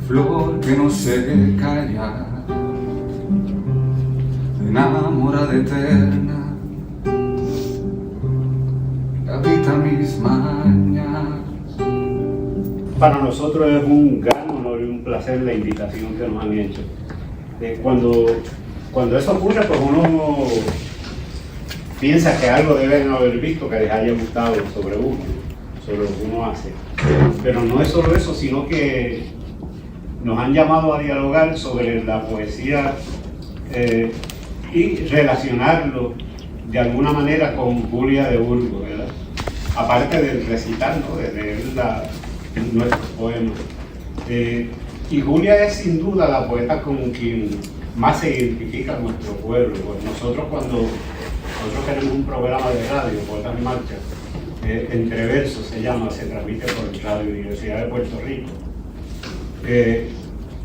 flor que no se calla, enamorada eterna, que habita mis mañas. Para nosotros es un gran honor y un placer la invitación que nos han hecho. Cuando eso ocurre, pues uno piensa que algo deben haber visto que les haya gustado sobre lo que uno hace. Pero no es solo eso, sino que nos han llamado a dialogar sobre la poesía y relacionarlo de alguna manera con Julia de Burgos, ¿verdad? Aparte del recital, ¿no? De leer nuestros poemas. Y Julia es sin duda la poeta con quien más se identifica nuestro pueblo. Pues nosotros tenemos un programa de radio, Poetas en Marcha, Entre Versos se llama, se transmite por Radio Universidad de Puerto Rico.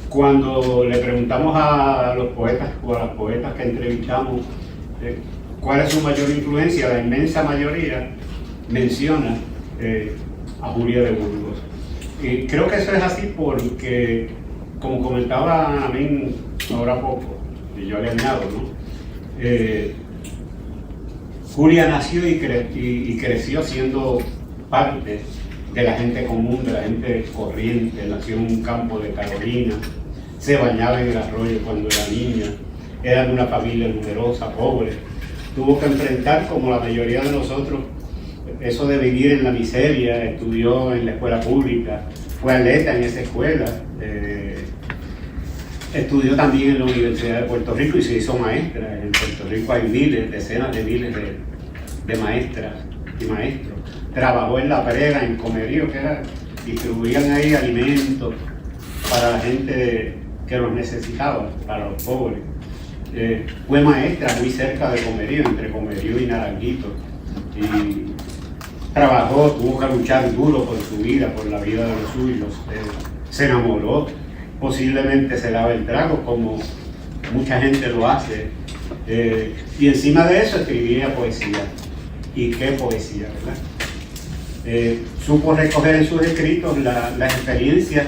Cuando le preguntamos a los poetas o a las poetas que entrevistamos cuál es su mayor influencia, la inmensa mayoría menciona a Julia de Burgos. Y creo que eso es así porque, como comentaba Amén ahora poco, y yo le añado, ¿no? Julia nació y creció siendo parte de la gente común, de la gente corriente. Nació en un campo de Carolina, se bañaba en el arroyo cuando era niña, era de una familia numerosa, pobre. Tuvo que enfrentar, como la mayoría de nosotros, eso de vivir en la miseria. Estudió en la escuela pública, fue atleta en esa escuela, estudió también en la Universidad de Puerto Rico y se hizo maestra. En Puerto Rico hay decenas de miles de maestras y maestros. Trabajó en la prega, en comerío, distribuían ahí alimentos para la gente que los necesitaba, para los pobres. Fue maestra muy cerca de Comerío, entre Comerío y Naranjito. Y trabajó, tuvo que luchar duro por su vida, por la vida de los suyos. Se enamoró, posiblemente se daba el trago, como mucha gente lo hace. Y encima de eso escribía poesía. ¿Y qué poesía, verdad? Supo recoger en sus escritos las experiencias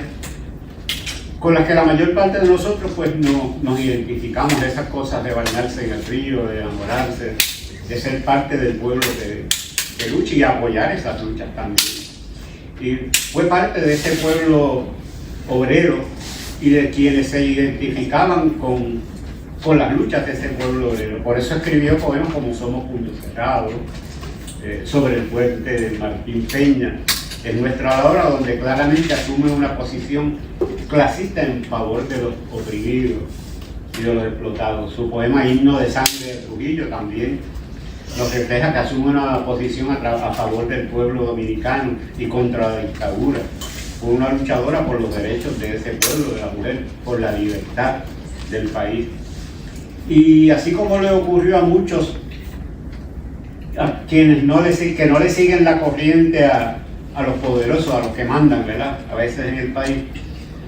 con las que la mayor parte de nosotros pues nos identificamos, de esas cosas de bañarse en el río, de enamorarse, de ser parte del pueblo que lucha y apoyar esas luchas también. Y fue parte de ese pueblo obrero y de quienes se identificaban con las luchas de ese pueblo obrero. Por eso escribió poemas como Somos Puño Cerrado, sobre el puente de Martín Peña, en Nuestra Hora, donde claramente asume una posición clasista en favor de los oprimidos y de los explotados. Su poema Himno de Sangre de Trujillo también nos refleja que asume una posición a favor del pueblo dominicano y contra la dictadura. Fue una luchadora por los derechos de ese pueblo, de la mujer, por la libertad del país. Y así como le ocurrió a muchos, a quienes que no le siguen la corriente a los poderosos, a los que mandan, ¿verdad? A veces en el país,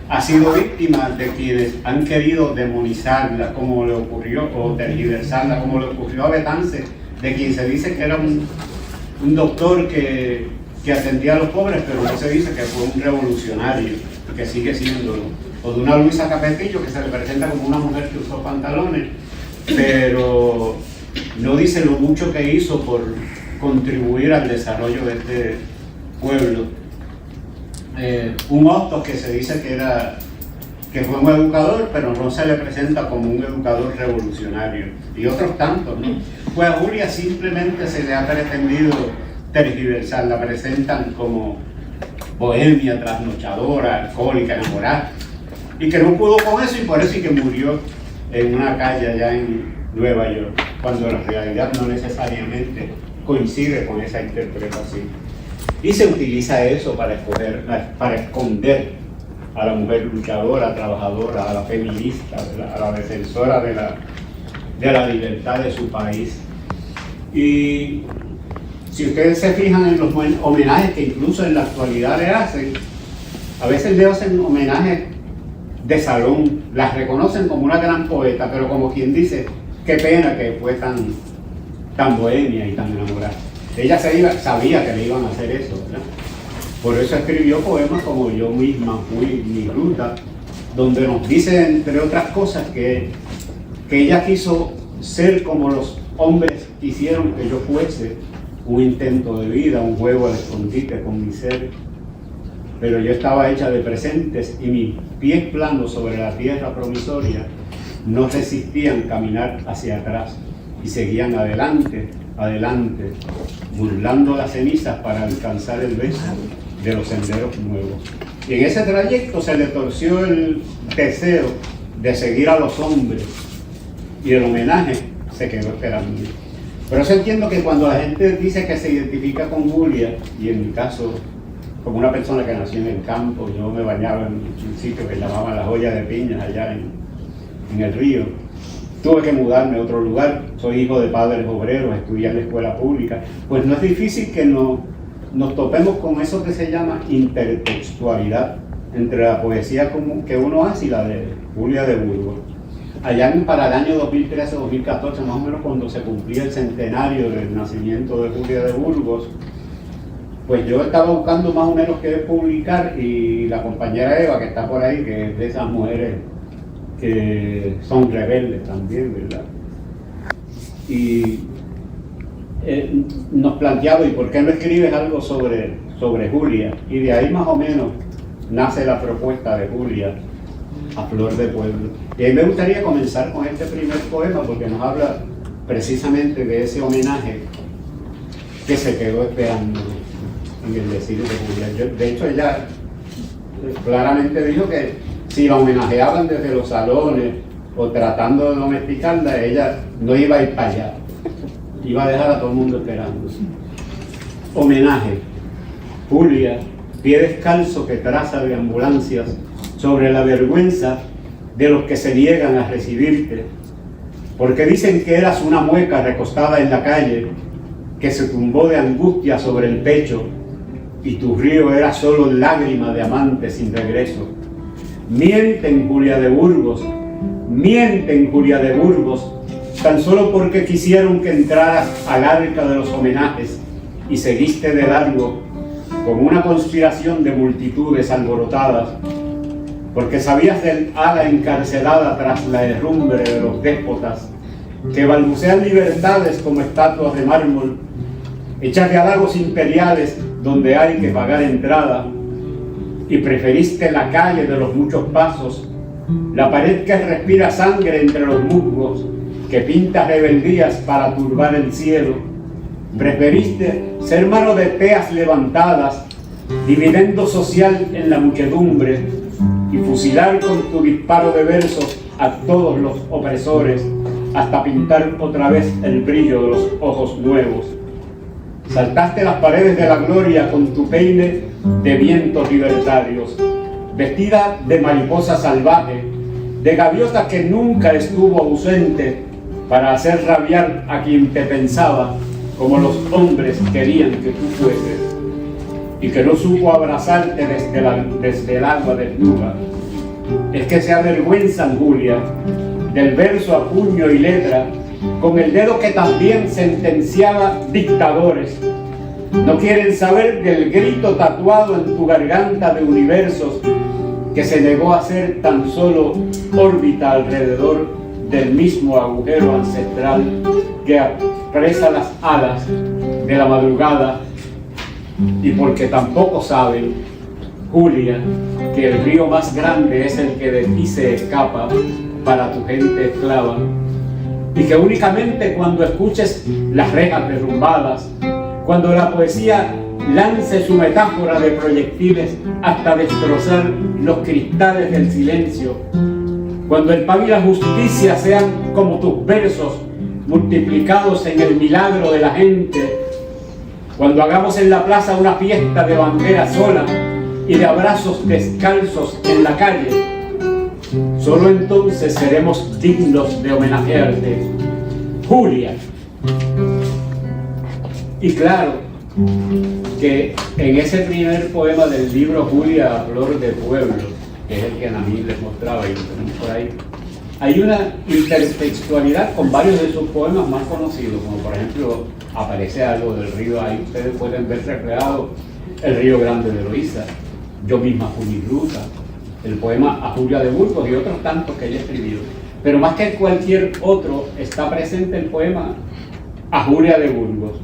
ha sido víctima de quienes han querido demonizarla, como le ocurrió, o tergiversarla, como le ocurrió a Betance, de quien se dice que era un doctor que atendía a los pobres, pero no se dice que fue un revolucionario, que sigue siéndolo. O de una Luisa Capetillo, que se le presenta como una mujer que usó pantalones, pero no dice lo mucho que hizo por contribuir al desarrollo de este pueblo. Un Hostos que se dice que fue un educador, pero no se le presenta como un educador revolucionario, y otros tantos, ¿no? Pues a Julia simplemente se le ha pretendido tergiversar, la presentan como bohemia, trasnochadora, alcohólica, enamorada, y que no pudo con eso, y por eso y que murió en una calle allá en Nueva York, cuando la realidad no necesariamente coincide con esa interpretación. Y se utiliza eso para esconder a la mujer luchadora, trabajadora, a la feminista, a la defensora de la libertad de su país. Y si ustedes se fijan en los homenajes que incluso en la actualidad le hacen, a veces le hacen homenajes de salón, las reconocen como una gran poeta, pero como quien dice, qué pena que fue tan bohemia y tan enamorada. Ella sabía que le iban a hacer eso, ¿verdad? Por eso escribió poemas como Yo misma fui mi ruta, donde nos dice, entre otras cosas, que ella quiso ser como los hombres quisieron que yo fuese, un intento de vida, un juego al escondite con mi ser. Pero yo estaba hecha de presentes y mis pies planos sobre la tierra promisoria no resistían caminar hacia atrás y seguían adelante, adelante, burlando las cenizas para alcanzar el beso de los senderos nuevos. Y en ese trayecto se le torció el deseo de seguir a los hombres y el homenaje se quedó esperando. Pero eso entiendo que cuando la gente dice que se identifica con Julia, y en mi caso, como una persona que nació en el campo, yo me bañaba en un sitio que llamaban La Joya de Piñas, allá en el río. Tuve que mudarme a otro lugar, soy hijo de padres obreros, estudié en la escuela pública. Pues no es difícil que nos topemos con eso que se llama intertextualidad entre la poesía que uno hace y la de Julia de Burgos. Allá para el año 2013-2014, más o menos cuando se cumplía el centenario del nacimiento de Julia de Burgos, pues yo estaba buscando más o menos qué publicar, y la compañera Eva, que está por ahí, que es de esas mujeres que son rebeldes también, ¿verdad? Y nos planteaba, ¿y por qué no escribes algo sobre Julia? Y de ahí más o menos nace la propuesta de Julia a Flor de Pueblo. Y ahí me gustaría comenzar con este primer poema, porque nos habla precisamente de ese homenaje que se quedó esperando en el decir de Julia. De hecho, ella claramente dijo que si la homenajeaban desde los salones o tratando de domesticarla, ella no iba a ir para allá, iba a dejar a todo el mundo esperando. Homenaje. Julia, pie descalzo que traza de ambulancias sobre la vergüenza de los que se niegan a recibirte, porque dicen que eras una mueca recostada en la calle que se tumbó de angustia sobre el pecho, y tu río era solo lágrima de amante sin regreso. Mienten, Julia de Burgos, mienten, Julia de Burgos, tan solo porque quisieron que entraras al arca de los homenajes y seguiste de largo como una conspiración de multitudes alborotadas, porque sabías del ala encarcelada tras la herrumbre de los déspotas que balbucean libertades como estatuas de mármol, hechas de halagos imperiales donde hay que pagar entrada, y preferiste la calle de los muchos pasos, la pared que respira sangre entre los musgos, que pinta rebeldías para turbar el cielo. Preferiste ser mano de teas levantadas, dividendo social en la muchedumbre, y fusilar con tu disparo de versos a todos los opresores, hasta pintar otra vez el brillo de los ojos nuevos. Saltaste las paredes de la gloria con tu peine de vientos libertarios, vestida de mariposa salvaje, de gaviota que nunca estuvo ausente para hacer rabiar a quien te pensaba como los hombres querían que tú fueses, y que no supo abrazarte desde el agua desnuda. Es que se avergüenzan, Julia, del verso a puño y letra, con el dedo que también sentenciaba dictadores. No quieren saber del grito tatuado en tu garganta de universos que se negó a ser tan solo órbita alrededor del mismo agujero ancestral que apresa las alas de la madrugada, y porque tampoco saben, Julia, que el río más grande es el que de ti se escapa para tu gente esclava, y que únicamente cuando escuches las rejas derrumbadas, cuando la poesía lance su metáfora de proyectiles hasta destrozar los cristales del silencio, cuando el pan y la justicia sean como tus versos multiplicados en el milagro de la gente, cuando hagamos en la plaza una fiesta de bandera sola y de abrazos descalzos en la calle, solo entonces seremos dignos de homenajearte, Julia. Y claro que en ese primer poema del libro Julia a Flor de Pueblo, que es el que Namí les mostraba y lo tenemos por ahí, hay una intertextualidad con varios de sus poemas más conocidos, como por ejemplo aparece algo del río, ahí ustedes pueden ver reflejado el río Grande de Loíza, Yo misma fui mi ruta, el poema A Julia de Burgos y otros tantos que ella escribió. Pero más que cualquier otro está presente el poema A Julia de Burgos.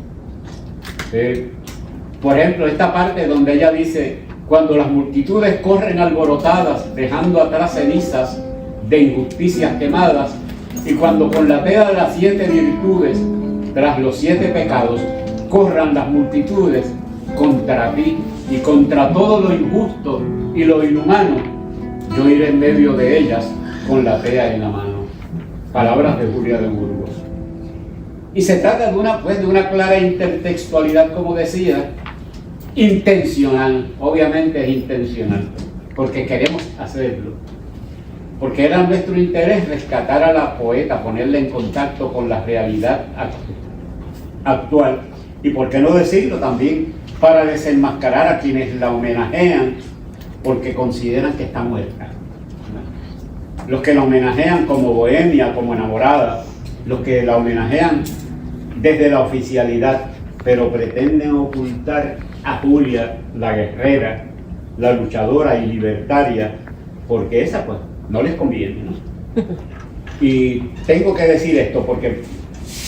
Por ejemplo, esta parte donde ella dice: cuando las multitudes corren alborotadas, dejando atrás cenizas de injusticias quemadas, y cuando con la tea de las 7 virtudes, tras los 7 pecados, corran las multitudes contra ti y contra todo lo injusto y lo inhumano, yo iré en medio de ellas con la tea en la mano. Palabras de Julia de Burgos. Y se trata de una clara intertextualidad, como decía, intencional. Obviamente es intencional, porque queremos hacerlo, porque era nuestro interés rescatar a la poeta, ponerla en contacto con la realidad actual, y por qué no decirlo también, para desenmascarar a quienes la homenajean porque consideran que está muerta. Los que la homenajean como bohemia, como enamorada, los que la homenajean desde la oficialidad, pero pretenden ocultar a Julia, la guerrera, la luchadora y libertaria, porque esa pues no les conviene, ¿no? Y tengo que decir esto porque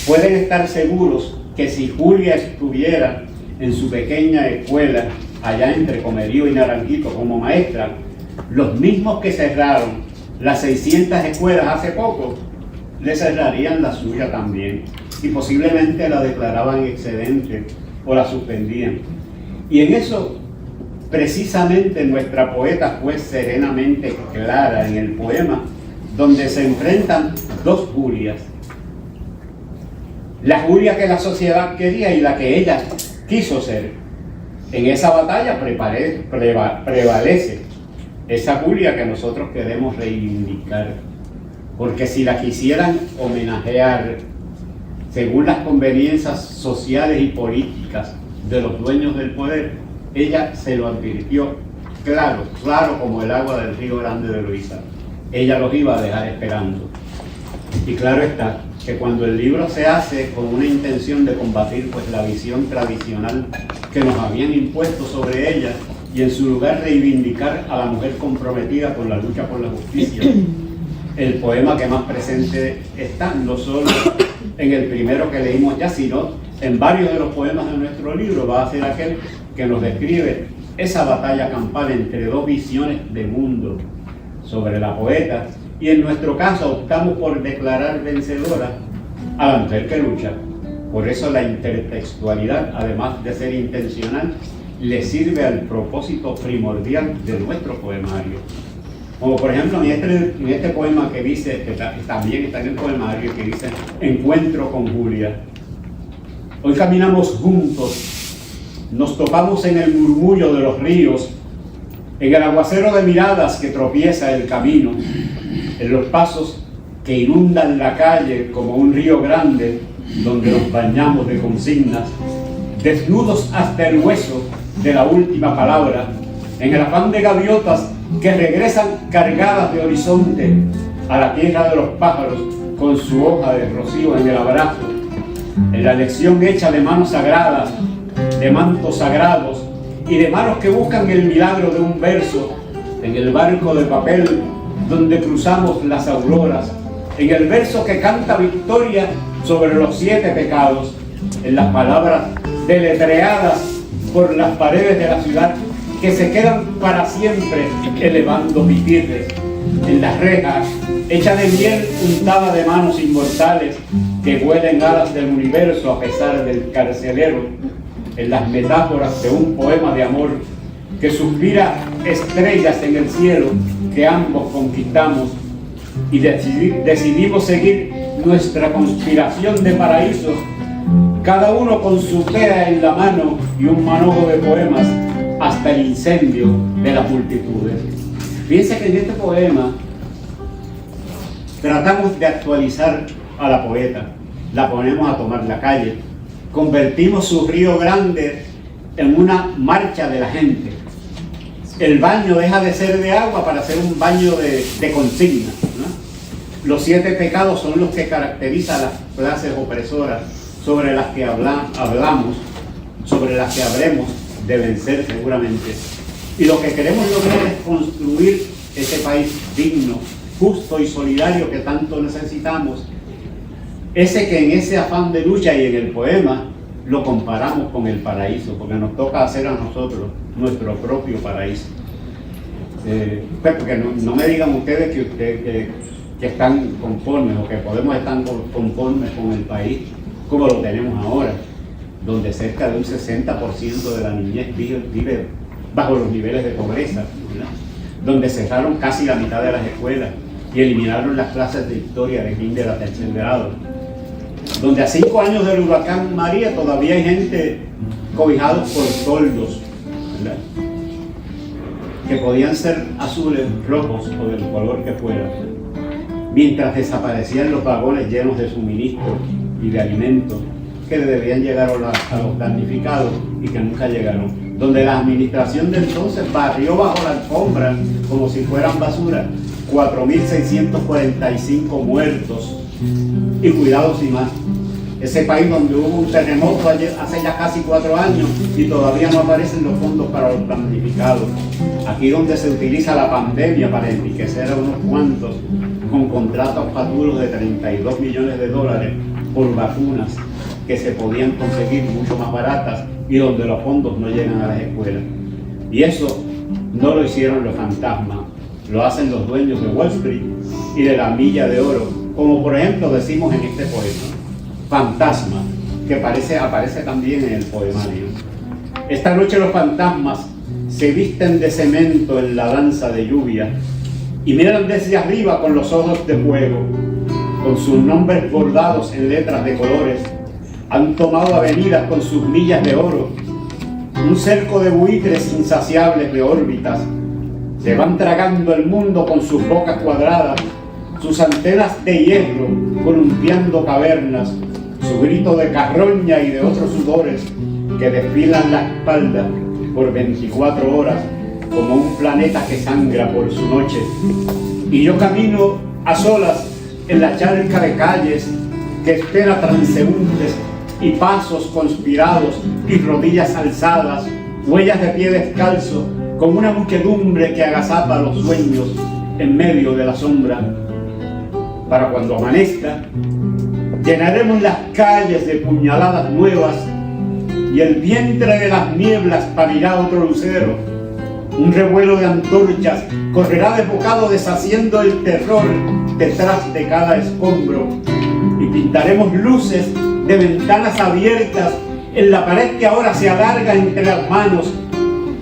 pueden estar seguros que si Julia estuviera en su pequeña escuela allá entre Comerío y Naranjito como maestra, los mismos que cerraron las 600 escuelas hace poco, le cerrarían la suya también, y posiblemente la declaraban excedente o la suspendían. Y en eso precisamente nuestra poeta fue serenamente clara en el poema, donde se enfrentan dos Julias: la Julia que la sociedad quería y la que ella quiso ser. En esa batalla prevalece esa Julia que nosotros queremos reivindicar, porque si la quisieran homenajear según las conveniencias sociales y políticas de los dueños del poder, ella se lo advirtió claro como el agua del río Grande de Luisa. Ella los iba a dejar esperando. Y claro está que cuando el libro se hace con una intención de combatir pues la visión tradicional que nos habían impuesto sobre ella, y en su lugar reivindicar a la mujer comprometida con la lucha por la justicia, el poema que más presente está, no solo en el primero que leímos ya, sino en varios de los poemas de nuestro libro, va a ser aquel que nos describe esa batalla campal entre dos visiones de mundo sobre la poeta, y en nuestro caso optamos por declarar vencedora a la mujer que lucha. Por eso la intertextualidad, además de ser intencional, le sirve al propósito primordial de nuestro poemario. Como por ejemplo en este poema que dice, que también está en el poemario, que dice Encuentro con Julia. Hoy caminamos juntos, nos topamos en el murmullo de los ríos, en el aguacero de miradas que tropieza el camino, en los pasos que inundan la calle como un río grande donde nos bañamos de consignas, desnudos hasta el hueso de la última palabra, en el afán de gaviotas que regresan cargadas de horizonte a la tierra de los pájaros con su hoja de rocío en el abrazo, en la lección hecha de manos sagradas, de mantos sagrados y de manos que buscan el milagro de un verso, en el barco de papel donde cruzamos las auroras, en el verso que canta victoria sobre los 7 pecados, en las palabras deletreadas por las paredes de la ciudad que se quedan para siempre elevando pitirres, en las rejas hecha de miel untada de manos inmortales que vuelen alas del universo a pesar del carcelero, en las metáforas de un poema de amor que suspira estrellas en el cielo que ambos conquistamos, y decidimos seguir nuestra conspiración de paraísos, cada uno con su tea en la mano y un manojo de poemas hasta el incendio de las multitudes. Fíjense que en este poema tratamos de actualizar a la poeta, la ponemos a tomar la calle, convertimos su río grande en una marcha de la gente. El baño deja de ser de agua para ser un baño de consigna, ¿no? Los 7 pecados son los que caracterizan a las clases opresoras sobre las que hablamos, sobre las que habremos de vencer seguramente. Y lo que queremos lograr es construir ese país digno, justo y solidario que tanto necesitamos, ese que en ese afán de lucha y en el poema lo comparamos con el paraíso, porque nos toca hacer a nosotros nuestro propio paraíso. Pues porque no me digan ustedes que están conformes o que podemos estar conformes con el país como lo tenemos ahora, donde cerca de un 60% de la niñez vive bajo los niveles de pobreza, ¿verdad? Donde cerraron casi la mitad de las escuelas y eliminaron las clases de historia de kinder a tercer grado, donde a 5 años del huracán María todavía hay gente cobijados por toldos, ¿verdad?, que podían ser azules, rojos o del color que fuera, mientras desaparecían los vagones llenos de suministros y de alimentos que debían llegar a los damnificados y que nunca llegaron, donde la administración de entonces barrió bajo la alfombra como si fueran basura 4.645 muertos y cuidados y más. Ese país donde hubo un terremoto hace ya casi 4 años y todavía no aparecen los fondos para los damnificados. Aquí donde se utiliza la pandemia para enriquecer a unos cuantos con contratos faturos de $32 millones por vacunas que se podían conseguir mucho más baratas y donde los fondos no llegan a las escuelas. Y eso no lo hicieron los fantasmas, lo hacen los dueños de Wall Street y de la milla de oro, como por ejemplo decimos en este poema, fantasma, que aparece también en el poemario. Esta noche los fantasmas se visten de cemento en la danza de lluvia y miran desde arriba con los ojos de fuego, con sus nombres bordados en letras de colores. Han tomado avenidas con sus millas de oro, un cerco de buitres insaciables de órbitas. Se van tragando el mundo con sus bocas cuadradas, sus antenas de hierro columpiando cavernas, su grito de carroña y de otros sudores que desfilan la espalda por 24 horas como un planeta que sangra por su noche. Y yo camino a solas en la charca de calles que espera transeúntes y pasos conspirados y rodillas alzadas, huellas de pie descalzo, como una muchedumbre que agazapa los sueños en medio de la sombra. Para cuando amanezca, llenaremos las calles de puñaladas nuevas y el vientre de las nieblas parirá otro lucero. Un revuelo de antorchas correrá desbocado deshaciendo el terror detrás de cada escombro y pintaremos luces de ventanas abiertas en la pared que ahora se alarga entre las manos.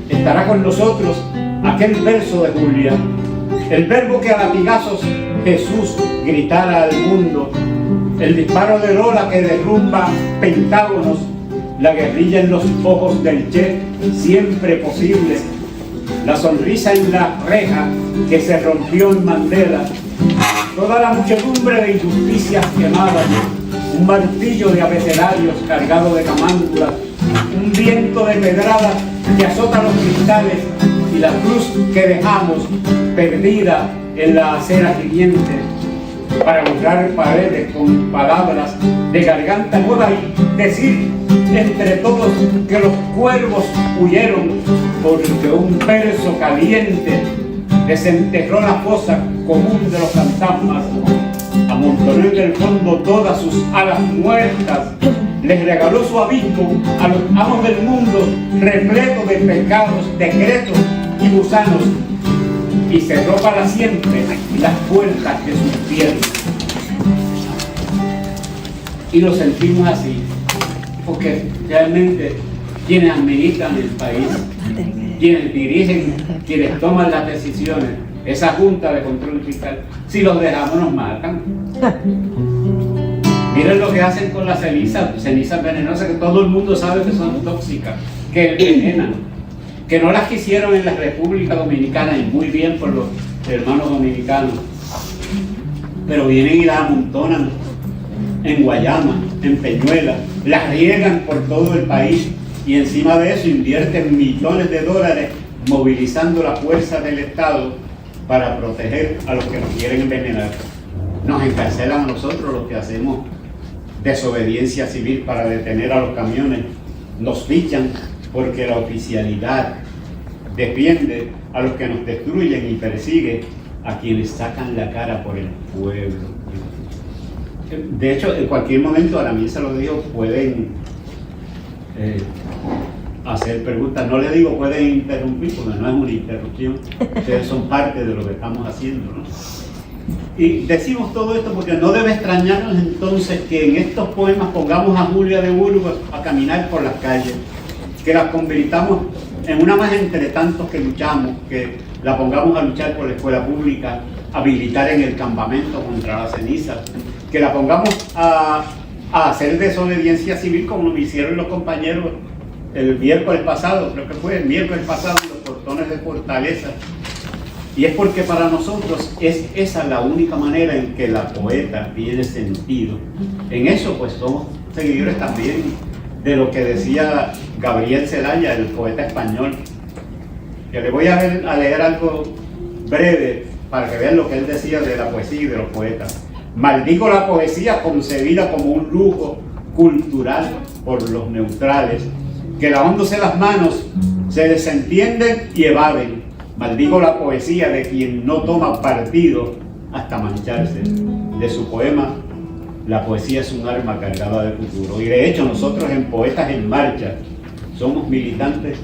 Estará con nosotros aquel verso de Julia, el verbo que a latigazos Jesús gritara al mundo, el disparo de Lola que derrumba pentágonos, la guerrilla en los ojos del Che siempre posible, la sonrisa en la reja que se rompió en Mandela, toda la muchedumbre de injusticias quemadas, un martillo de abecedarios cargado de camándulas, un viento de pedradas que azota los cristales y la cruz que dejamos perdida en la acera hiriente para borrar paredes con palabras de garganta nueva y decir entre todos que los cuervos huyeron porque un verso caliente desenterró la fosa común de los fantasmas, amontonó en el fondo todas sus alas muertas, les regaló su abismo a los amos del mundo repleto de pecados, decretos y gusanos, y cerró para siempre las puertas de sus pies. Y lo sentimos así, porque realmente quienes administran el país, quienes dirigen, quienes toman las decisiones, esa Junta de Control Fiscal, si los dejamos nos matan. Miren lo que hacen con las cenizas venenosas, que todo el mundo sabe que son tóxicas, que envenenan, que no las quisieron en la República Dominicana, y muy bien por los hermanos dominicanos, pero vienen y las amontonan en Guayama, en Peñuela, las riegan por todo el país y encima de eso invierten millones de dólares movilizando la fuerza del Estado para proteger a los que nos quieren envenenar. Nos encarcelan a nosotros los que hacemos desobediencia civil para detener a los camiones, nos fichan porque la oficialidad defiende a los que nos destruyen y persigue a quienes sacan la cara por el pueblo. De hecho, en cualquier momento, ahora mismo se lo digo, pueden hacer preguntas. No le digo pueden interrumpir, porque no es una interrupción. Ustedes son parte de lo que estamos haciendo, ¿no? Y decimos todo esto porque no debe extrañarnos entonces que en estos poemas pongamos a Julia de Burgos a caminar por las calles, que las convirtamos en una más entre tantos que luchamos, que la pongamos a luchar por la escuela pública, a militar en el campamento contra la ceniza, que la pongamos a hacer desobediencia civil como lo hicieron los compañeros el miércoles pasado, creo que fue el miércoles pasado, en los portones de Fortaleza. Y es porque para nosotros es esa la única manera en que la poeta tiene sentido. En eso pues somos seguidores también de lo que decía Gabriel Celaya, el poeta español. Que le voy a leer algo breve para que vean lo que él decía de la poesía y de los poetas. Maldigo la poesía concebida como un lujo cultural por los neutrales, que lavándose las manos se desentienden y evaden. Maldigo la poesía de quien no toma partido hasta mancharse. De su poema, la poesía es un arma cargada de futuro. Y de hecho nosotros en Poetas en Marcha somos militantes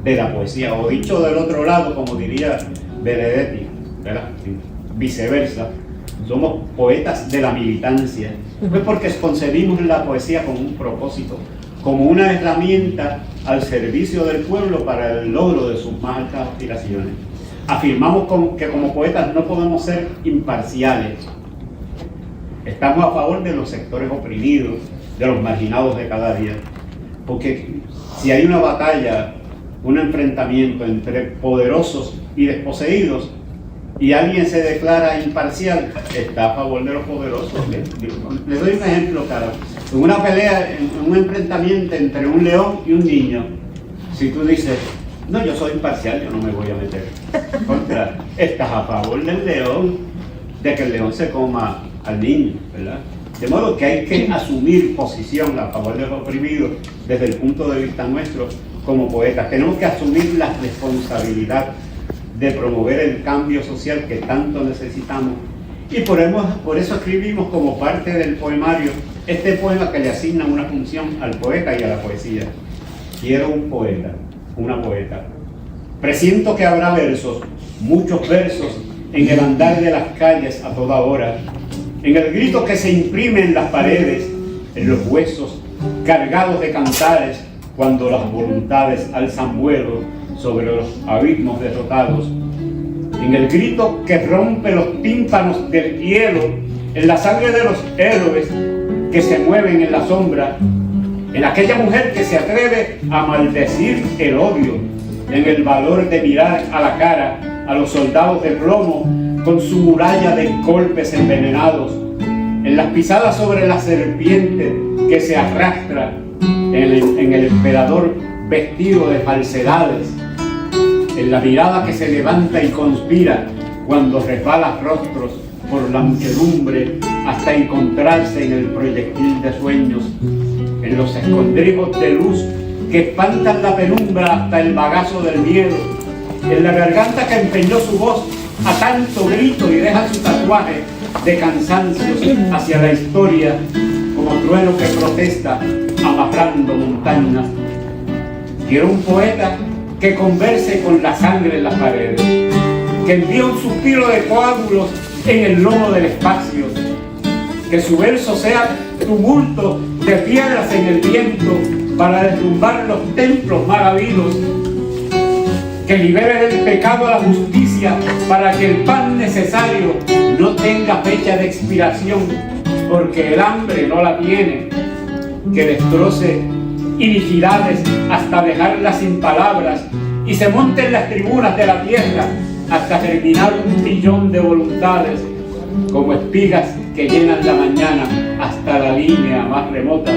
de la poesía. O dicho del otro lado, como diría Benedetti, ¿verdad? Viceversa, somos poetas de la militancia. Pues porque concebimos la poesía como un propósito, como una herramienta al servicio del pueblo para el logro de sus más altas aspiraciones. Afirmamos que como poetas no podemos ser imparciales. Estamos a favor de los sectores oprimidos, de los marginados de cada día. Porque si hay una batalla, un enfrentamiento entre poderosos y desposeídos, y alguien se declara imparcial, está a favor de los poderosos. Les doy un ejemplo claro. En una pelea, en un enfrentamiento entre un león y un niño, si tú dices, no, yo soy imparcial, yo no me voy a meter contra, estás a favor del león, de que el león se coma al niño, ¿verdad? De modo que hay que asumir posición a favor de los oprimidos desde el punto de vista nuestro como poetas. Tenemos que asumir la responsabilidad de promover el cambio social que tanto necesitamos. Y por eso escribimos como parte del poemario este poema que le asigna una función al poeta y a la poesía. Quiero un poeta, una poeta. Presiento que habrá versos, muchos versos, en el andar de las calles a toda hora, en el grito que se imprime en las paredes, en los huesos, cargados de cantares, cuando las voluntades alzan vuelo sobre los abismos derrotados, en el grito que rompe los tímpanos del hielo, en la sangre de los héroes que se mueven en la sombra, en aquella mujer que se atreve a maldecir el odio, en el valor de mirar a la cara a los soldados de plomo con su muralla de golpes envenenados, en las pisadas sobre la serpiente que se arrastra, en el emperador vestido de falsedades, en la mirada que se levanta y conspira cuando resbala rostros por la muchedumbre hasta encontrarse en el proyectil de sueños, en los escondrijos de luz que espantan la penumbra hasta el bagazo del miedo, en la garganta que empeñó su voz a tanto grito y deja su tatuaje de cansancios hacia la historia como trueno que protesta amarrando montañas. Quiero un poeta que converse con la sangre en las paredes, que envíe un suspiro de coágulos en el lomo del espacio, que su verso sea tumulto de piedras en el viento para derrumbar los templos mal habidos, que libere del pecado a la justicia para que el pan necesario no tenga fecha de expiración, porque el hambre no la tiene, que destroce iniquidades hasta dejarlas sin palabras y se monte en las tribunas de la tierra hasta terminar 1.000.000 de voluntades como espigas que llenan la mañana hasta la línea más remota,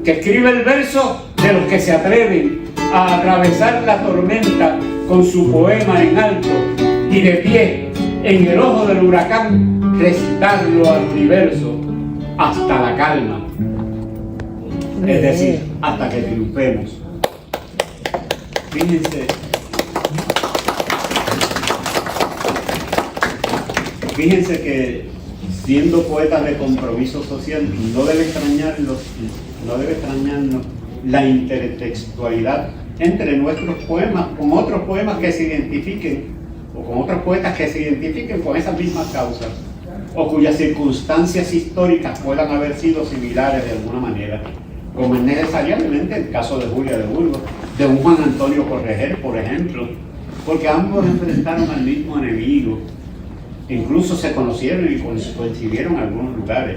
que escribe el verso de los que se atreven a atravesar la tormenta con su poema en alto y de pie en el ojo del huracán recitarlo al universo hasta la calma. Es decir, hasta que triunfemos. Fíjense Fíjense que siendo poetas de compromiso social, no debe extrañarnos la intertextualidad entre nuestros poemas con otros poemas que se identifiquen, o con otros poetas que se identifiquen con esas mismas causas, o cuyas circunstancias históricas puedan haber sido similares de alguna manera, como es necesariamente el caso de Julia de Burgos, de un Juan Antonio Correger, por ejemplo, porque ambos enfrentaron al mismo enemigo, incluso se conocieron y coincidieron en algunos lugares.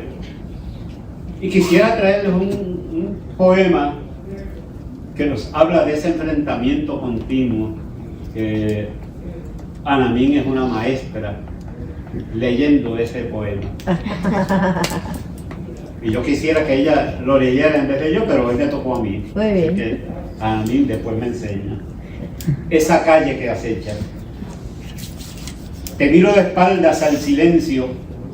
Y quisiera traerles un poema que nos habla de ese enfrentamiento continuo. Ana Min es una maestra leyendo ese poema. Y yo quisiera que ella lo leyera en vez de yo, pero hoy me tocó a mí. Muy bien. Así que Ana Min después me enseña. Esa calle que acecha. Te miro de espaldas al silencio,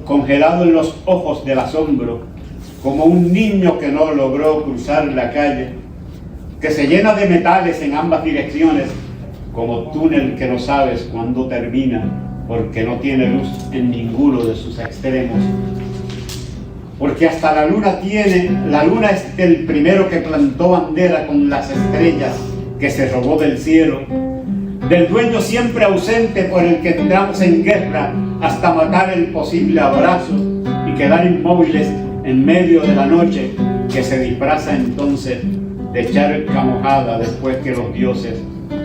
congelado en los ojos del asombro, como un niño que no logró cruzar la calle, que se llena de metales en ambas direcciones, como túnel que no sabes cuándo termina, porque no tiene luz en ninguno de sus extremos. Porque hasta la luna es el primero que plantó bandera con las estrellas que se robó del cielo, del dueño siempre ausente por el que entramos en guerra hasta matar el posible abrazo y quedar inmóviles en medio de la noche que se disfraza entonces de echar camojada después que los dioses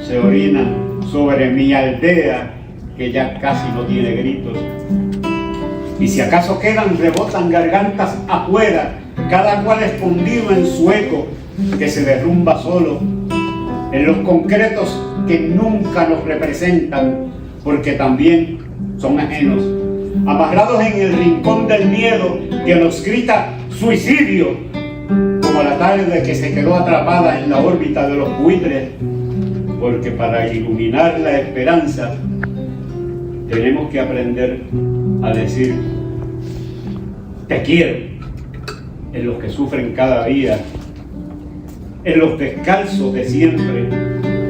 se orinan sobre mi aldea que ya casi no tiene gritos. Y si acaso quedan, rebotan gargantas afuera, cada cual escondido en su eco que se derrumba solo, en los concretos que nunca nos representan, porque también son ajenos, amarrados en el rincón del miedo que nos grita suicidio, como la tarde que se quedó atrapada en la órbita de los buitres, porque para iluminar la esperanza tenemos que aprender a decir te quiero en los que sufren cada día, en los descalzos de siempre,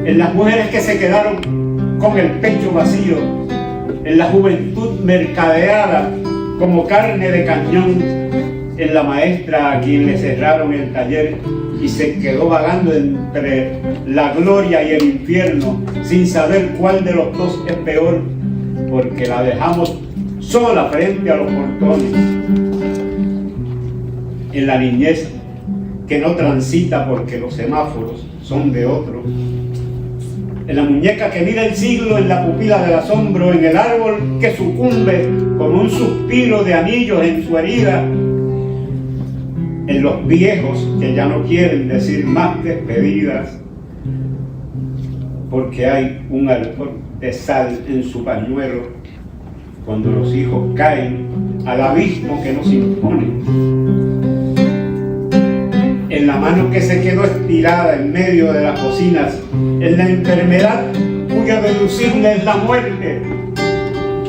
en las mujeres que se quedaron con el pecho vacío, en la juventud mercadeada como carne de cañón, en la maestra a quien le cerraron el taller y se quedó vagando entre la gloria y el infierno sin saber cuál de los dos es peor, porque la dejamos sola frente a los portones. En la niñez que no transita porque los semáforos son de otro, en la muñeca que mira el siglo en la pupila del asombro, en el árbol que sucumbe con un suspiro de anillos en su herida, en los viejos que ya no quieren decir más despedidas, porque hay un alcohol de sal en su pañuelo cuando los hijos caen al abismo que nos impone. En la mano que se quedó estirada en medio de las cocinas, en la enfermedad cuya deducible es la muerte,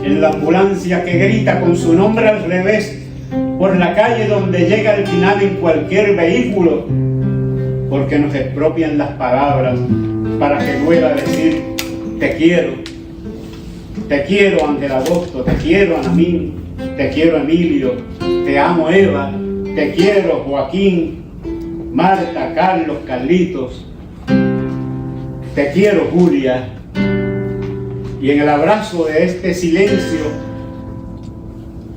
en la ambulancia que grita con su nombre al revés por la calle donde llega al final en cualquier vehículo, porque nos expropian las palabras para que duela decir te quiero Ángel Agosto, te quiero Ana Min, te quiero Emilio, te amo Eva, te quiero Joaquín, Marta, Carlos, Carlitos, te quiero Julia. Y en el abrazo de este silencio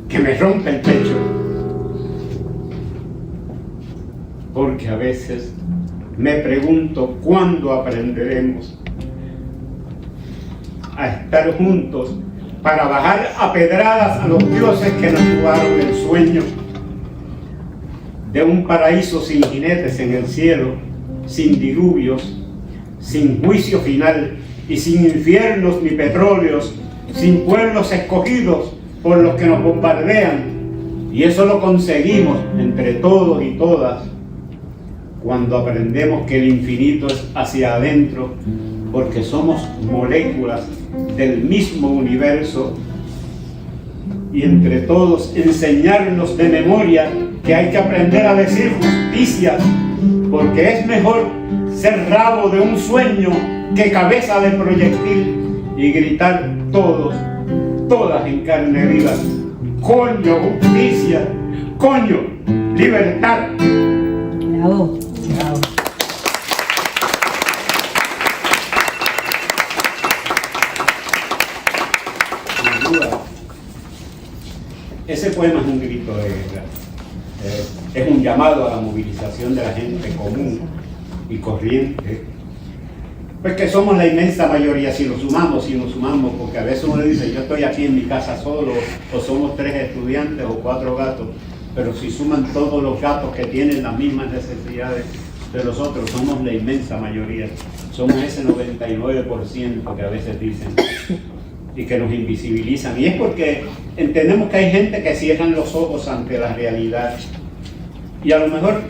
que me rompe el pecho, porque a veces me pregunto cuándo aprenderemos a estar juntos para bajar a pedradas a los dioses que nos robaron el sueño de un paraíso sin jinetes en el cielo, sin diluvios, sin juicio final y sin infiernos ni petróleos, sin pueblos escogidos por los que nos bombardean. Y eso lo conseguimos entre todos y todas cuando aprendemos que el infinito es hacia adentro, porque somos moléculas del mismo universo, y entre todos enseñarnos de memoria que hay que aprender a decir justicia, porque es mejor ser rabo de un sueño que cabeza de proyectil y gritar todos, todas en carne viva. Coño, justicia, coño, libertad. Bravo, bravo. Sin duda, ese poema es un grito de guerra. Es un llamado a la movilización de la gente común y corriente, pues que somos la inmensa mayoría, si nos sumamos, porque a veces uno le dice, yo estoy aquí en mi casa solo, o somos 3 estudiantes o 4 gatos, pero si suman todos los gatos que tienen las mismas necesidades de los otros, somos la inmensa mayoría, somos ese 99% que a veces dicen y que nos invisibilizan, y es porque entendemos que hay gente que cierran los ojos ante la realidad, y a lo mejor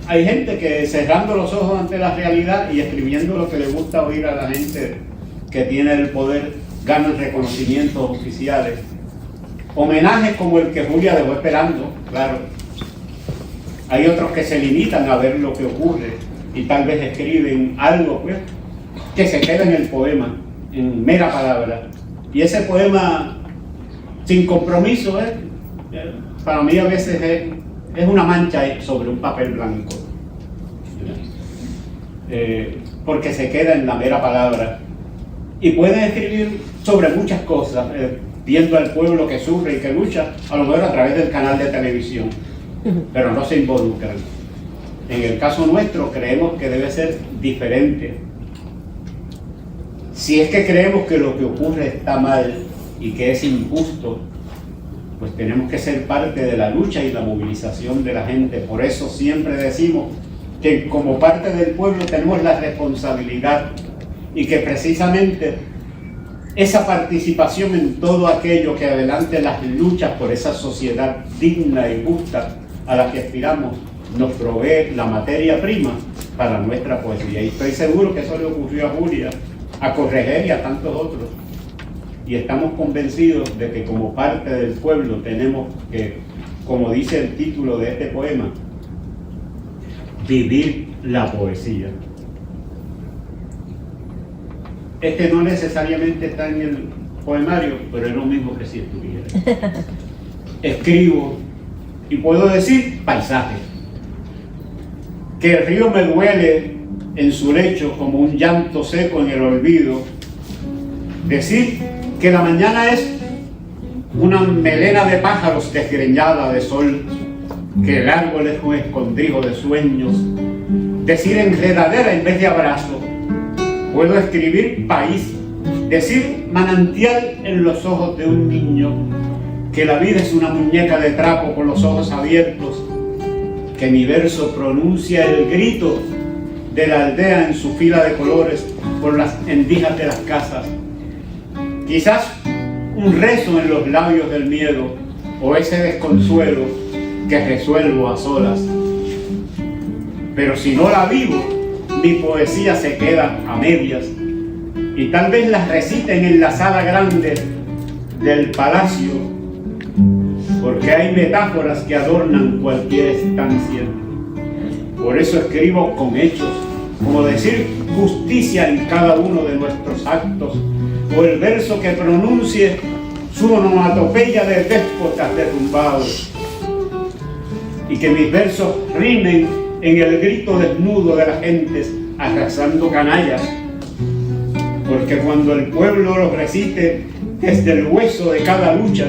hay gente que cerrando los ojos ante la realidad y escribiendo lo que le gusta oír a la gente que tiene el poder, ganan reconocimientos oficiales, homenajes como el que Julia dejó esperando, claro. Hay otros que se limitan a ver lo que ocurre y tal vez escriben algo, pues, que se queda en el poema, en mera palabra. Y ese poema sin compromiso, para mí a veces es una mancha sobre un papel blanco, porque se queda en la mera palabra. Y pueden escribir sobre muchas cosas, viendo al pueblo que sufre y que lucha, a lo mejor a través del canal de televisión, pero no se involucran. En el caso nuestro creemos que debe ser diferente. Si es que creemos que lo que ocurre está mal y que es injusto, pues tenemos que ser parte de la lucha y la movilización de la gente. Por eso siempre decimos que como parte del pueblo tenemos la responsabilidad y que precisamente esa participación en todo aquello que adelante las luchas por esa sociedad digna y justa a la que aspiramos nos provee la materia prima para nuestra poesía. Y estoy seguro que eso le ocurrió a Julia, a Correger y a tantos otros. Y estamos convencidos de que como parte del pueblo tenemos que, como dice el título de este poema, vivir la poesía. Este no necesariamente está en el poemario, pero es lo mismo que si estuviera. Escribo y puedo decir paisaje. Que el río me duele en su lecho como un llanto seco en el olvido. Decir que la mañana es una melena de pájaros desgreñada de sol, que el árbol es un escondrijo de sueños. Decir enredadera en vez de abrazo. Puedo escribir país, decir manantial en los ojos de un niño, que la vida es una muñeca de trapo con los ojos abiertos, que mi verso pronuncia el grito de la aldea en su fila de colores por las endijas de las casas. Quizás un rezo en los labios del miedo o ese desconsuelo que resuelvo a solas. Pero si no la vivo, mi poesía se queda a medias y tal vez las reciten en la sala grande del palacio, porque hay metáforas que adornan cualquier estancia. Por eso escribo con hechos, como decir justicia en cada uno de nuestros actos, o el verso que pronuncie su onomatopeya de déspotas derrumbados, y que mis versos rimen en el grito desnudo de las gentes arrasando canallas, porque cuando el pueblo los recite desde el hueso de cada lucha,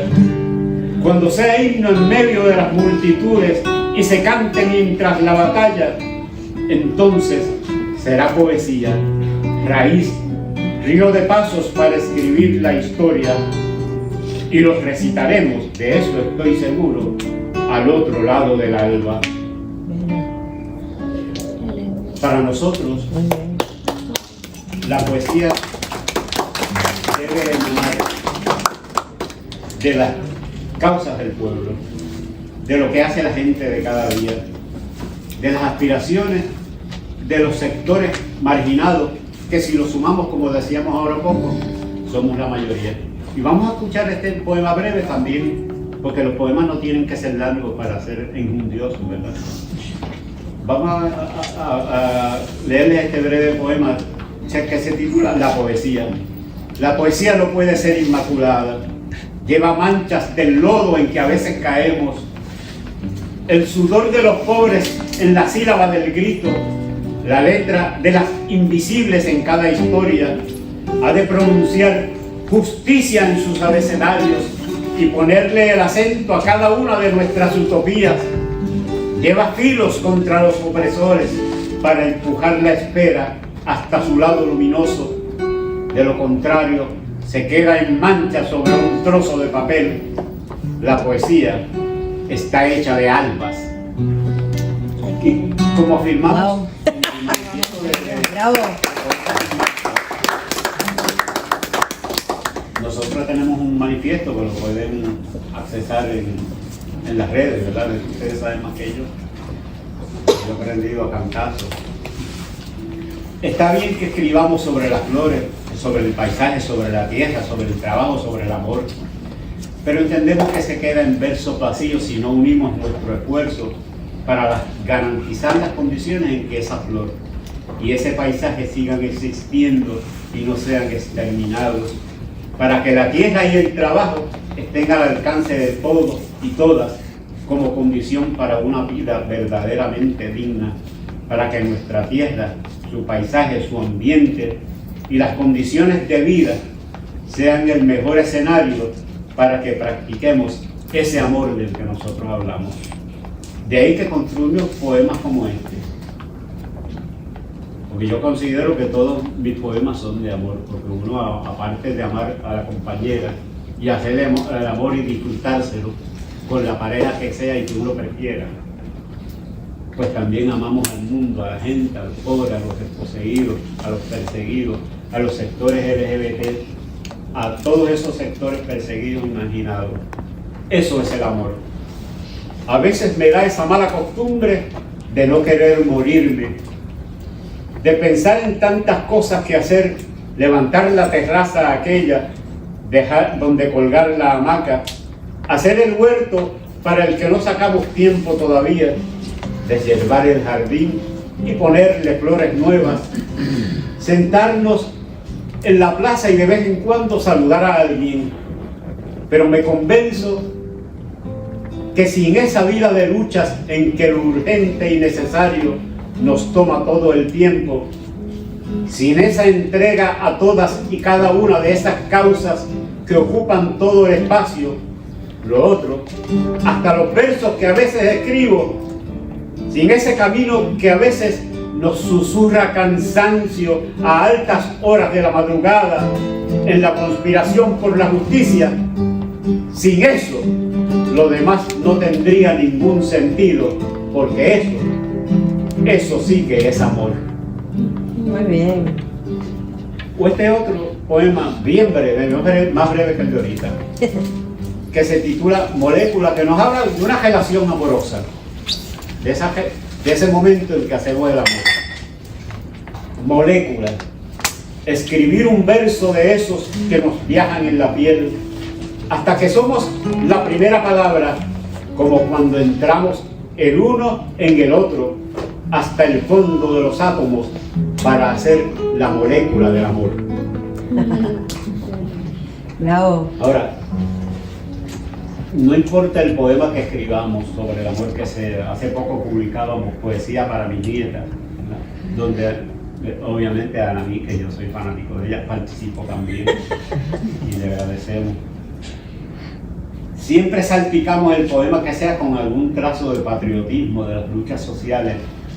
cuando sea himno en medio de las multitudes y se cante mientras la batalla, entonces será poesía, raíz, río de pasos para escribir la historia, y los recitaremos, de eso estoy seguro, al otro lado del alba. Para nosotros, la poesía debe emanar de las causas del pueblo, de lo que hace la gente de cada día, de las aspiraciones de los sectores marginados, que si lo sumamos, como decíamos ahora poco, somos la mayoría. Y vamos a escuchar este poema breve también, porque los poemas no tienen que ser largos para ser enjundiosos, ¿verdad? Vamos a leerles este breve poema que se titula La poesía. La poesía no puede ser inmaculada. Lleva manchas del lodo en que a veces caemos. El sudor de los pobres en la sílaba del grito, la letra de las invisibles en cada historia, ha de pronunciar justicia en sus abecedarios y ponerle el acento a cada una de nuestras utopías. Lleva filos contra los opresores para empujar la espera hasta su lado luminoso. De lo contrario, se queda en mancha sobre un trozo de papel. La poesía está hecha de albas. Y como afirmamos Wow. en el manifiesto de- Bravo. Nosotros tenemos un manifiesto que lo pueden accesar en las redes, ¿verdad? Ustedes saben más que yo. Yo he aprendido a cantazos. Está bien que escribamos sobre las flores, sobre el paisaje, sobre la tierra, sobre el trabajo, sobre el amor. Pero entendemos que se queda en versos vacíos si no unimos nuestro esfuerzo para garantizar las condiciones en que esa flor y ese paisaje sigan existiendo y no sean exterminados, para que la tierra y el trabajo estén al alcance de todos y todas como condición para una vida verdaderamente digna, para que nuestra tierra, su paisaje, su ambiente y las condiciones de vida sean el mejor escenario para que practiquemos ese amor del que nosotros hablamos. De ahí que construimos poemas como este. Porque yo considero que todos mis poemas son de amor, porque uno, aparte de amar a la compañera y hacerle el amor y disfrutárselo con la pareja que sea y que uno prefiera, pues también amamos al mundo, a la gente, al pobre, a los desposeídos, a los perseguidos, a los sectores LGBT, a todos esos sectores perseguidos e imaginados. Eso es el amor. A veces me da esa mala costumbre de no querer morirme, de pensar en tantas cosas que hacer, levantar la terraza aquella, dejar donde colgar la hamaca, hacer el huerto para el que no sacamos tiempo todavía, deshiervar el jardín y ponerle flores nuevas, sentarnos en la plaza y de vez en cuando saludar a alguien. Pero me convenzo que sin esa vida de luchas en que lo urgente y necesario nos toma todo el tiempo, sin esa entrega a todas y cada una de esas causas que ocupan todo el espacio, lo otro, hasta los versos que a veces escribo, sin ese camino que a veces nos susurra cansancio a altas horas de la madrugada en la conspiración por la justicia, sin eso, lo demás no tendría ningún sentido, porque eso sí que es amor. Muy bien. O este otro poema bien breve, más breve que el de ahorita, que se titula Molécula, que nos habla de una relación amorosa, de ese momento en que hacemos el amor. Molécula, escribir un verso de esos que nos viajan en la piel, hasta que somos la primera palabra, como cuando entramos el uno en el otro, hasta el fondo de los átomos, para hacer la molécula del amor. Bravo. Ahora, no importa el poema que escribamos sobre el amor, que hace poco publicábamos Poesía para mi nieta, ¿verdad? Donde obviamente a Anaí, que yo soy fanático de ella, participo también y le agradecemos. Siempre salpicamos el poema que sea con algún trazo de patriotismo, de las luchas sociales,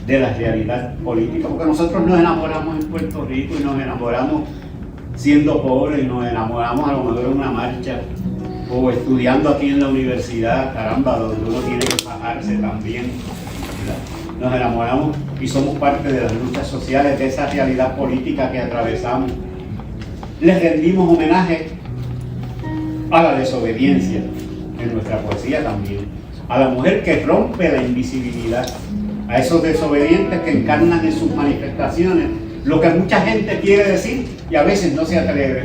de la realidad política, porque nosotros nos enamoramos en Puerto Rico y nos enamoramos siendo pobres y nos enamoramos a lo mejor en una marcha o estudiando aquí en la universidad, caramba, donde uno tiene que bajarse también, ¿verdad? Nos enamoramos y somos parte de las luchas sociales, de esa realidad política que atravesamos. Les rendimos homenaje a la desobediencia en nuestra poesía también, a la mujer que rompe la invisibilidad, a esos desobedientes que encarnan en sus manifestaciones lo que mucha gente quiere decir y a veces no se atreve.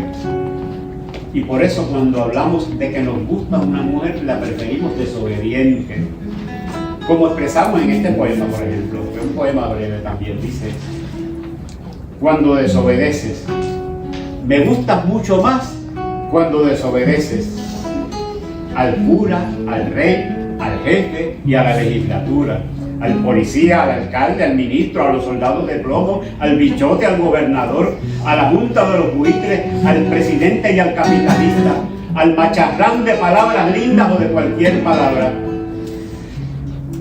Y por eso cuando hablamos de que nos gusta una mujer, la preferimos desobediente. Como expresamos en este poema, por ejemplo, que es un poema breve también, dice: cuando desobedeces. Me gustas mucho más cuando desobedeces al cura, al rey, al jefe y a la legislatura, al policía, al alcalde, al ministro, a los soldados de plomo, al bichote, al gobernador, a la junta de los buitres, al presidente y al capitalista, al macharrán de palabras lindas o de cualquier palabra.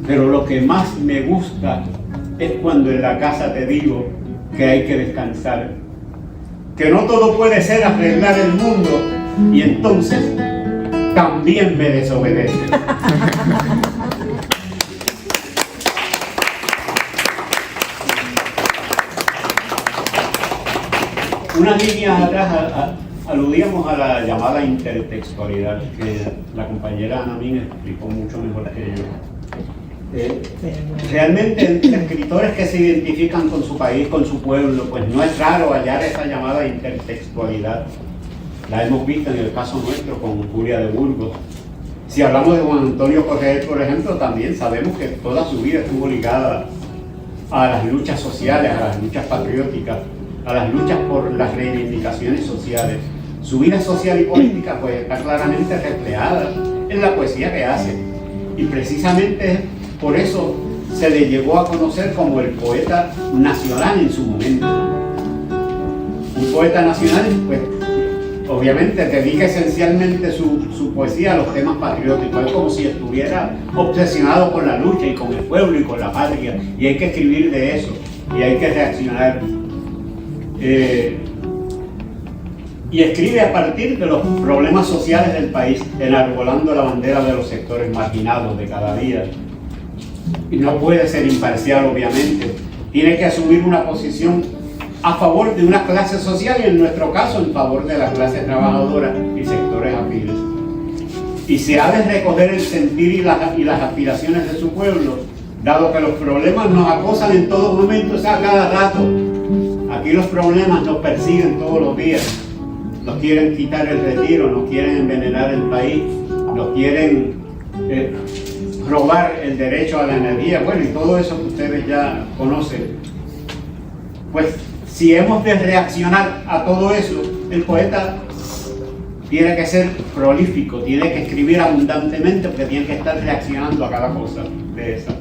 Pero lo que más me gusta es cuando en la casa te digo que hay que descansar, que no todo puede ser arreglar el mundo, y entonces también me desobedeces. Unas líneas atrás aludíamos a la llamada intertextualidad, que la compañera Ana Min explicó mucho mejor que yo. Realmente entre escritores que se identifican con su país, con su pueblo, pues no es raro hallar esa llamada intertextualidad. La hemos visto en el caso nuestro con Julia de Burgos. Si hablamos de Juan Antonio Correger, por ejemplo, también sabemos que toda su vida estuvo ligada a las luchas sociales, a las luchas patrióticas, a las luchas por las reivindicaciones sociales. Su vida social y política pues está claramente reflejada en la poesía que hace, y precisamente por eso se le llegó a conocer como el poeta nacional en su momento. Un poeta nacional, pues obviamente dedica esencialmente su poesía a los temas patrióticos. Es como si estuviera obsesionado con la lucha y con el pueblo y con la patria, y hay que escribir de eso y hay que reaccionar. Y escribe a partir de los problemas sociales del país, enarbolando la bandera de los sectores marginados de cada día. Y no puede ser imparcial, obviamente. Tiene que asumir una posición a favor de una clase social, y en nuestro caso en favor de la clase trabajadora y sectores afines. Y se ha de recoger el sentir y las aspiraciones de su pueblo, dado que los problemas nos acosan en todo momento, o sea, cada rato. Aquí los problemas nos persiguen todos los días. Nos quieren quitar el retiro, nos quieren envenenar el país, nos quieren robar el derecho a la energía, bueno, y todo eso que ustedes ya conocen. Pues si hemos de reaccionar a todo eso, el poeta tiene que ser prolífico, tiene que escribir abundantemente, porque tiene que estar reaccionando a cada cosa de esa,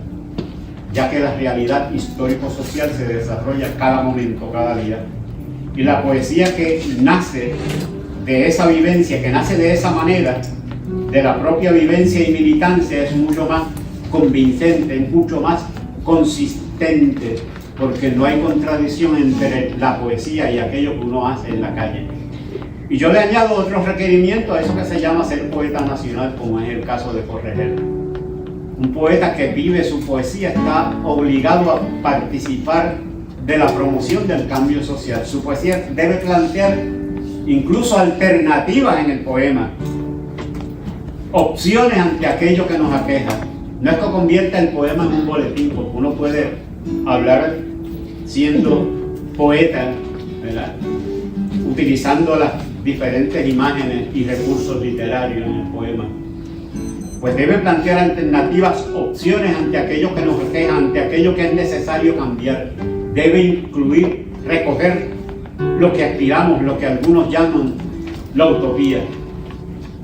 ya que la realidad histórico-social se desarrolla cada momento, cada día. Y la poesía que nace de esa vivencia, que nace de esa manera, de la propia vivencia y militancia, es mucho más convincente, mucho más consistente, porque no hay contradicción entre la poesía y aquello que uno hace en la calle. Y yo le añado otros requerimientos a eso que se llama ser poeta nacional, como es el caso de Correger. Un poeta que vive su poesía está obligado a participar de la promoción del cambio social. Su poesía debe plantear incluso alternativas en el poema, opciones ante aquello que nos aqueja. No es que convierta el poema en un boletín, porque uno puede hablar siendo poeta, ¿verdad?, utilizando las diferentes imágenes y recursos literarios en el poema. Pues debe plantear alternativas, opciones ante aquello que nos aqueja, ante aquello que es necesario cambiar. Debe incluir, recoger lo que aspiramos, lo que algunos llaman la utopía.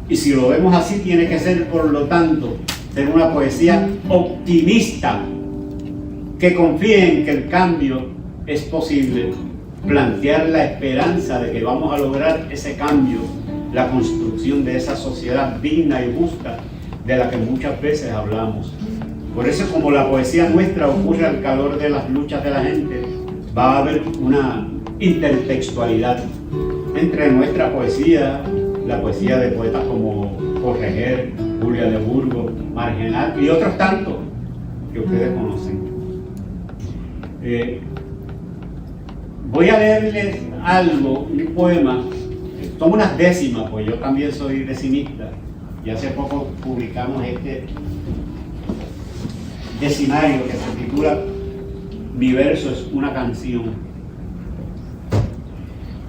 Y si lo vemos así, tiene que ser, por lo tanto, ser una poesía optimista, que confíe en que el cambio es posible, plantear la esperanza de que vamos a lograr ese cambio, la construcción de esa sociedad digna y justa de la que muchas veces hablamos. Por eso, como la poesía nuestra ocurre al calor de las luchas de la gente, va a haber una intertextualidad entre nuestra poesía, la poesía de poetas como Correger, Julia de Burgos, Margenal y otros tantos que ustedes conocen. Voy a leerles algo, un poema, son unas décimas, pues yo también soy decimista, y hace poco publicamos este decimario que se titula Mi verso es una canción,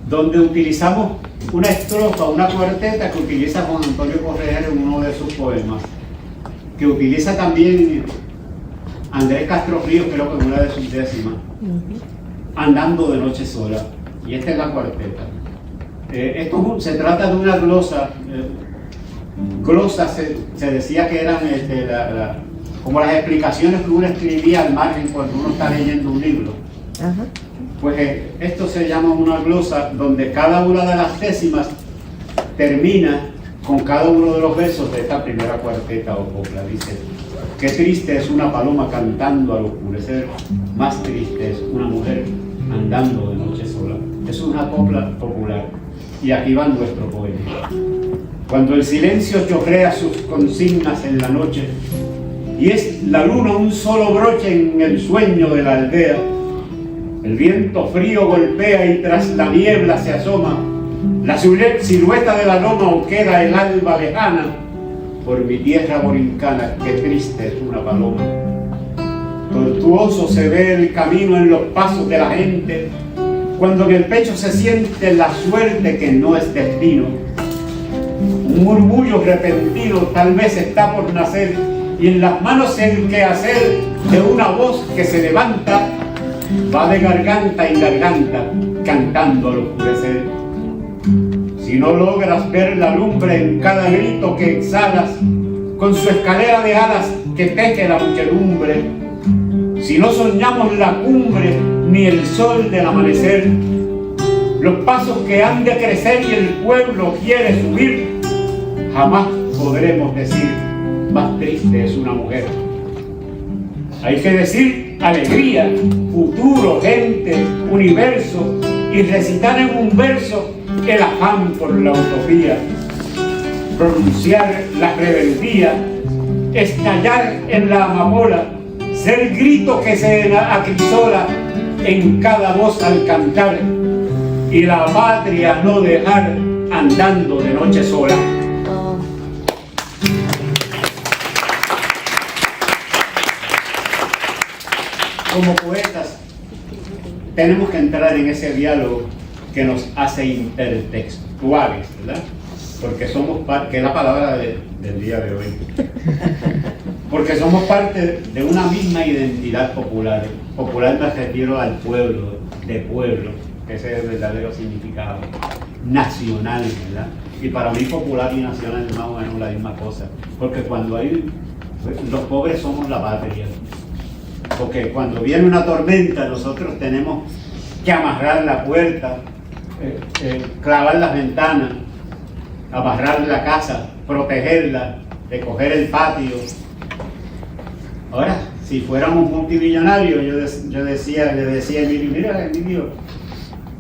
donde utilizamos una estrofa, una cuarteta que utiliza Juan Antonio Correger en uno de sus poemas, que utiliza también Andrés Castro Ríos, creo que en una de sus décimas. andando de noche sola. Y esta es la cuarteta. Esto se trata de una glosa. Glosas se decía que eran como las explicaciones que uno escribía al margen cuando uno está leyendo un libro. Ajá. Pues esto se llama una glosa donde cada una de las décimas termina con cada uno de los versos de esta primera cuarteta o copla. Dice: qué triste es una paloma cantando al oscurecer, más triste es una mujer andando de noche sola. Es una copla popular y aquí va nuestro poema. Cuando el silencio chorrea sus consignas en la noche y es la luna un solo broche en el sueño de la aldea, el viento frío golpea y tras la niebla se asoma la silueta de la loma o queda el alba lejana. Por mi tierra borincana, qué triste es una paloma. Tortuoso se ve el camino en los pasos de la gente, cuando en el pecho se siente la suerte que no es destino. Un murmullo repentino tal vez está por nacer, y en las manos el quehacer de una voz que se levanta, va de garganta en garganta, cantando al oscurecer. Si no logras ver la lumbre en cada grito que exhalas, con su escalera de alas que teje la muchedumbre, si no soñamos la cumbre ni el sol del amanecer, los pasos que han de crecer y el pueblo quiere subir, jamás podremos decir, más triste es una mujer. Hay que decir alegría, futuro, gente, universo, y recitar en un verso el afán por la utopía, pronunciar la rebeldía, estallar en la amapola, ser grito que se acrisola en cada voz al cantar, y la patria no dejar andando de noche sola. Como poetas tenemos que entrar en ese diálogo que nos hace intertextuales, ¿verdad? Porque somos parte, que es la palabra del día de hoy, porque somos parte de una misma identidad popular. Popular me refiero al pueblo, de pueblo, que ese es el verdadero significado. Nacional, ¿verdad? Y para mí popular y nacional es más o menos la misma cosa, porque cuando hay, los pobres somos la patria. Porque cuando viene una tormenta nosotros tenemos que amarrar la puerta, clavar las ventanas, amarrar la casa, protegerla, recoger el patio. Ahora, si fuéramos multimillonarios, yo le decía a Emilio, mira Emilio,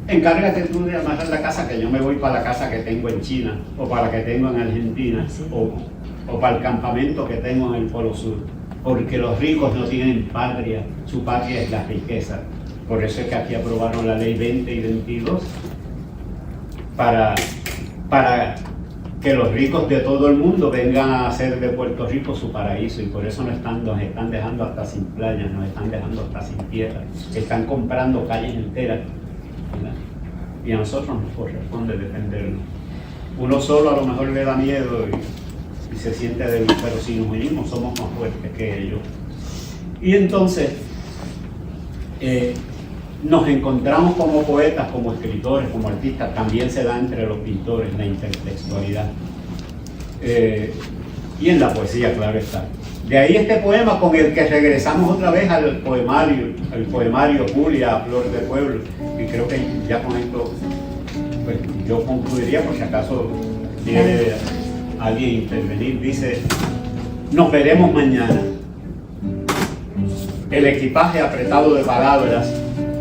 encárgate tú de amarrar la casa, que yo me voy para la casa que tengo en China, o para la que tengo en Argentina, o para el campamento que tengo en el Polo Sur. Porque los ricos no tienen patria, su patria es la riqueza. Por eso es que aquí aprobaron la ley 20 y 22 para que los ricos de todo el mundo vengan a hacer de Puerto Rico su paraíso, y por eso nos están dejando hasta sin playas, nos están dejando hasta sin tierra, están comprando calles enteras, ¿verdad? Y a nosotros nos corresponde defendernos. Uno solo a lo mejor le da miedo y se siente débil, pero si nos unimos somos más fuertes que ellos. Y entonces nos encontramos como poetas, como escritores, como artistas. También se da entre los pintores la intertextualidad, y en la poesía, claro está. De ahí este poema con el que regresamos otra vez al poemario Julia, Flor de Pueblo, y creo que ya con esto pues, yo concluiría, por si acaso quiere alguien intervenir. Dice: nos veremos mañana. El equipaje apretado de palabras,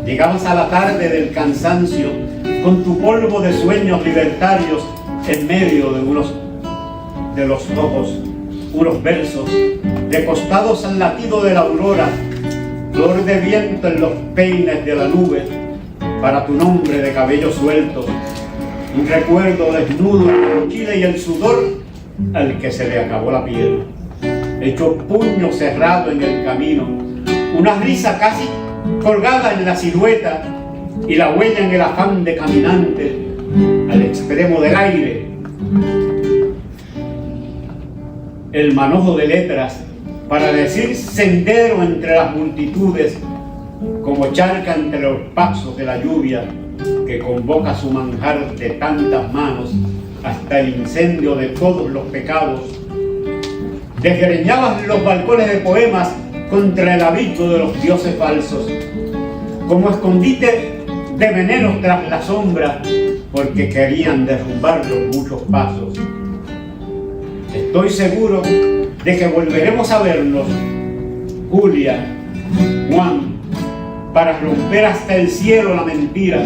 llegabas a la tarde del cansancio con tu polvo de sueños libertarios en medio de los ojos, unos versos recostados al latido de la aurora, flor de viento en los peines de la nube, para tu nombre de cabello suelto, un recuerdo desnudo en la mochila y el sudor al que se le acabó la piel, hecho puño cerrado en el camino, una risa casi colgada en la silueta y la huella en el afán de caminante al extremo del aire, el manojo de letras para decir sendero entre las multitudes, como charca entre los pasos de la lluvia que convoca su manjar de tantas manos hasta el incendio de todos los pecados. Desgreñabas los balcones de poemas contra el abrigo de los dioses falsos, como escondite de venenos tras la sombra, porque querían derrumbar los muchos pasos. Estoy seguro de que volveremos a vernos, Julia, Juan, para romper hasta el cielo la mentira,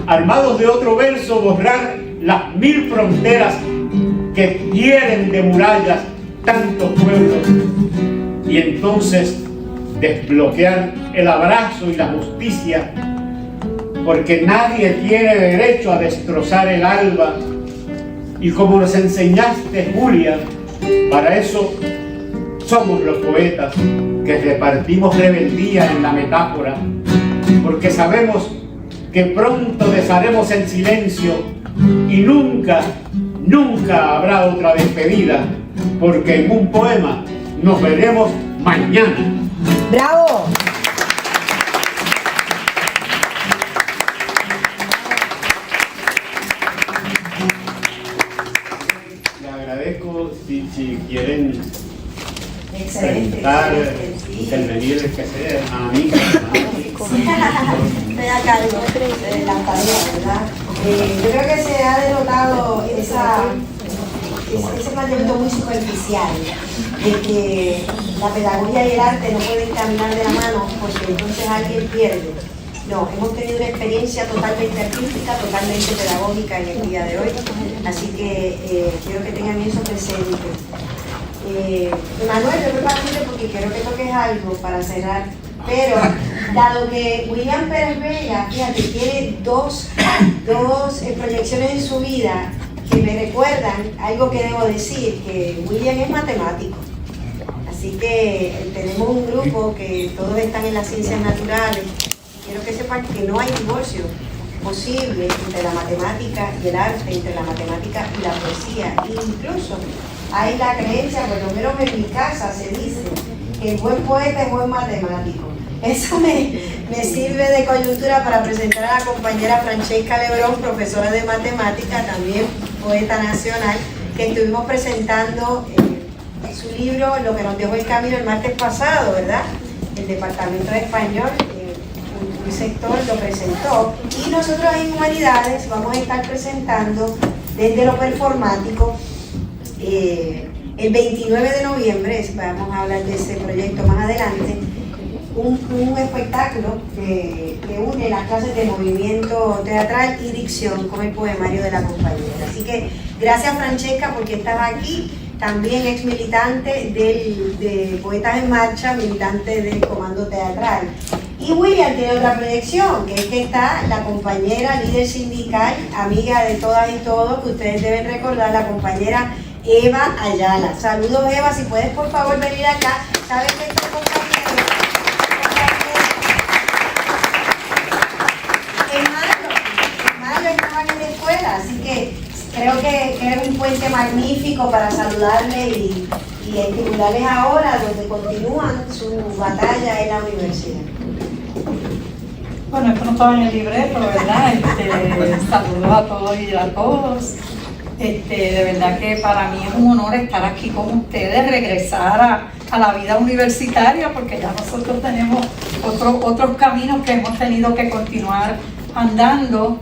armados de otro verso borrar las 1000 fronteras que hieren de murallas tantos pueblos, y entonces desbloquear el abrazo y la justicia, porque nadie tiene derecho a destrozar el alba. Y como nos enseñaste, Julia, para eso somos los poetas que repartimos rebeldía en la metáfora, porque sabemos que pronto desharemos el silencio y nunca, nunca habrá otra despedida, porque en un poema nos veremos mañana. ¡Bravo! Les agradezco si quieren Excelente. preguntar, Sí. intervenir, el que sea, a mí. Estoy a cargo de la tarea, ¿verdad? Yo creo que se ha denotado ese planteamiento muy superficial de que la pedagogía y el arte no pueden caminar de la mano porque entonces alguien pierde. No, hemos tenido una experiencia totalmente artística, totalmente pedagógica en el día de hoy, así que quiero que tengan eso presente. Manuel, yo prepárate porque quiero que toques algo para cerrar, pero dado que William Pérez Vega, fíjate, tiene dos proyecciones en su vida que me recuerdan algo que debo decir, que William es matemático. Así que tenemos un grupo que todos están en las ciencias naturales. Quiero que sepan que no hay divorcio posible entre la matemática y el arte, entre la matemática y la poesía. Incluso hay la creencia, por lo menos en mi casa se dice, que el buen poeta es buen matemático. Eso me sirve de coyuntura para presentar a la compañera Francesca Lebrón, profesora de matemática, también poeta nacional, que estuvimos presentando su libro Lo que nos dejó el camino el martes pasado, ¿verdad? El Departamento de Español, un sector lo presentó, y nosotros en Humanidades vamos a estar presentando desde lo performático el 29 de noviembre, vamos a hablar de ese proyecto más adelante, un espectáculo que une las clases de movimiento teatral y dicción con el poemario de la compañera. Así que gracias, Francesca, porque estaba aquí, también ex militante de Poetas en Marcha, militante del Comando Teatral. Y William tiene otra proyección, que es que está la compañera líder sindical, amiga de todas y todos, que ustedes deben recordar, la compañera Eva Ayala. Saludos, Eva, si puedes por favor venir acá. Sabes que estos compañeros en mayo estaban en la escuela, así que creo que es un puente magnífico para saludarles y estimularles ahora, donde continúan su batalla en la universidad. Bueno, esto no estaba en el libreto, ¿verdad? Saludos a todos y a todos. De verdad que para mí es un honor estar aquí con ustedes, regresar a la vida universitaria, porque ya nosotros tenemos otros caminos que hemos tenido que continuar andando.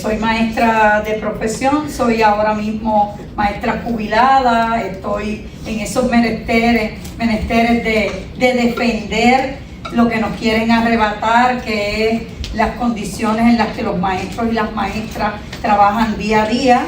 Soy maestra de profesión, soy ahora mismo maestra jubilada, estoy en esos menesteres de defender lo que nos quieren arrebatar, que es las condiciones en las que los maestros y las maestras trabajan día a día,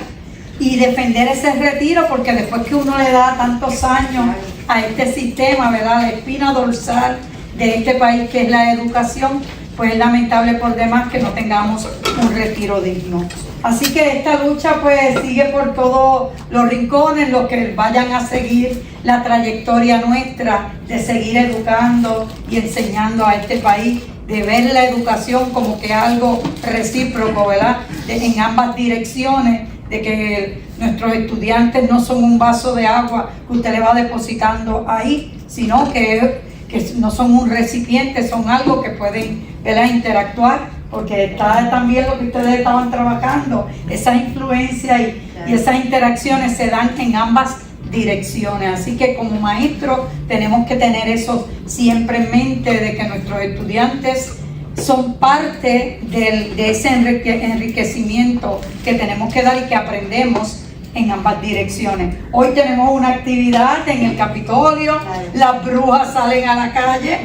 y defender ese retiro, porque después que uno le da tantos años a este sistema, ¿verdad?, la espina dorsal de este país que es la educación, pues es lamentable por demás que no tengamos un retiro digno. Así que esta lucha pues sigue por todos los rincones, los que vayan a seguir la trayectoria nuestra de seguir educando y enseñando a este país, de ver la educación como que algo recíproco, ¿verdad?, en ambas direcciones, de que nuestros estudiantes no son un vaso de agua que usted le va depositando ahí, sino que que no son un recipiente, son algo que pueden, ¿verdad?, interactuar, porque está también lo que ustedes estaban trabajando, esas influencias y esas interacciones se dan en ambas direcciones. Así que como maestros tenemos que tener eso siempre en mente, de que nuestros estudiantes son parte de ese enriquecimiento que tenemos que dar y que aprendemos en ambas direcciones. Hoy tenemos una actividad en el Capitolio, las brujas salen a la calle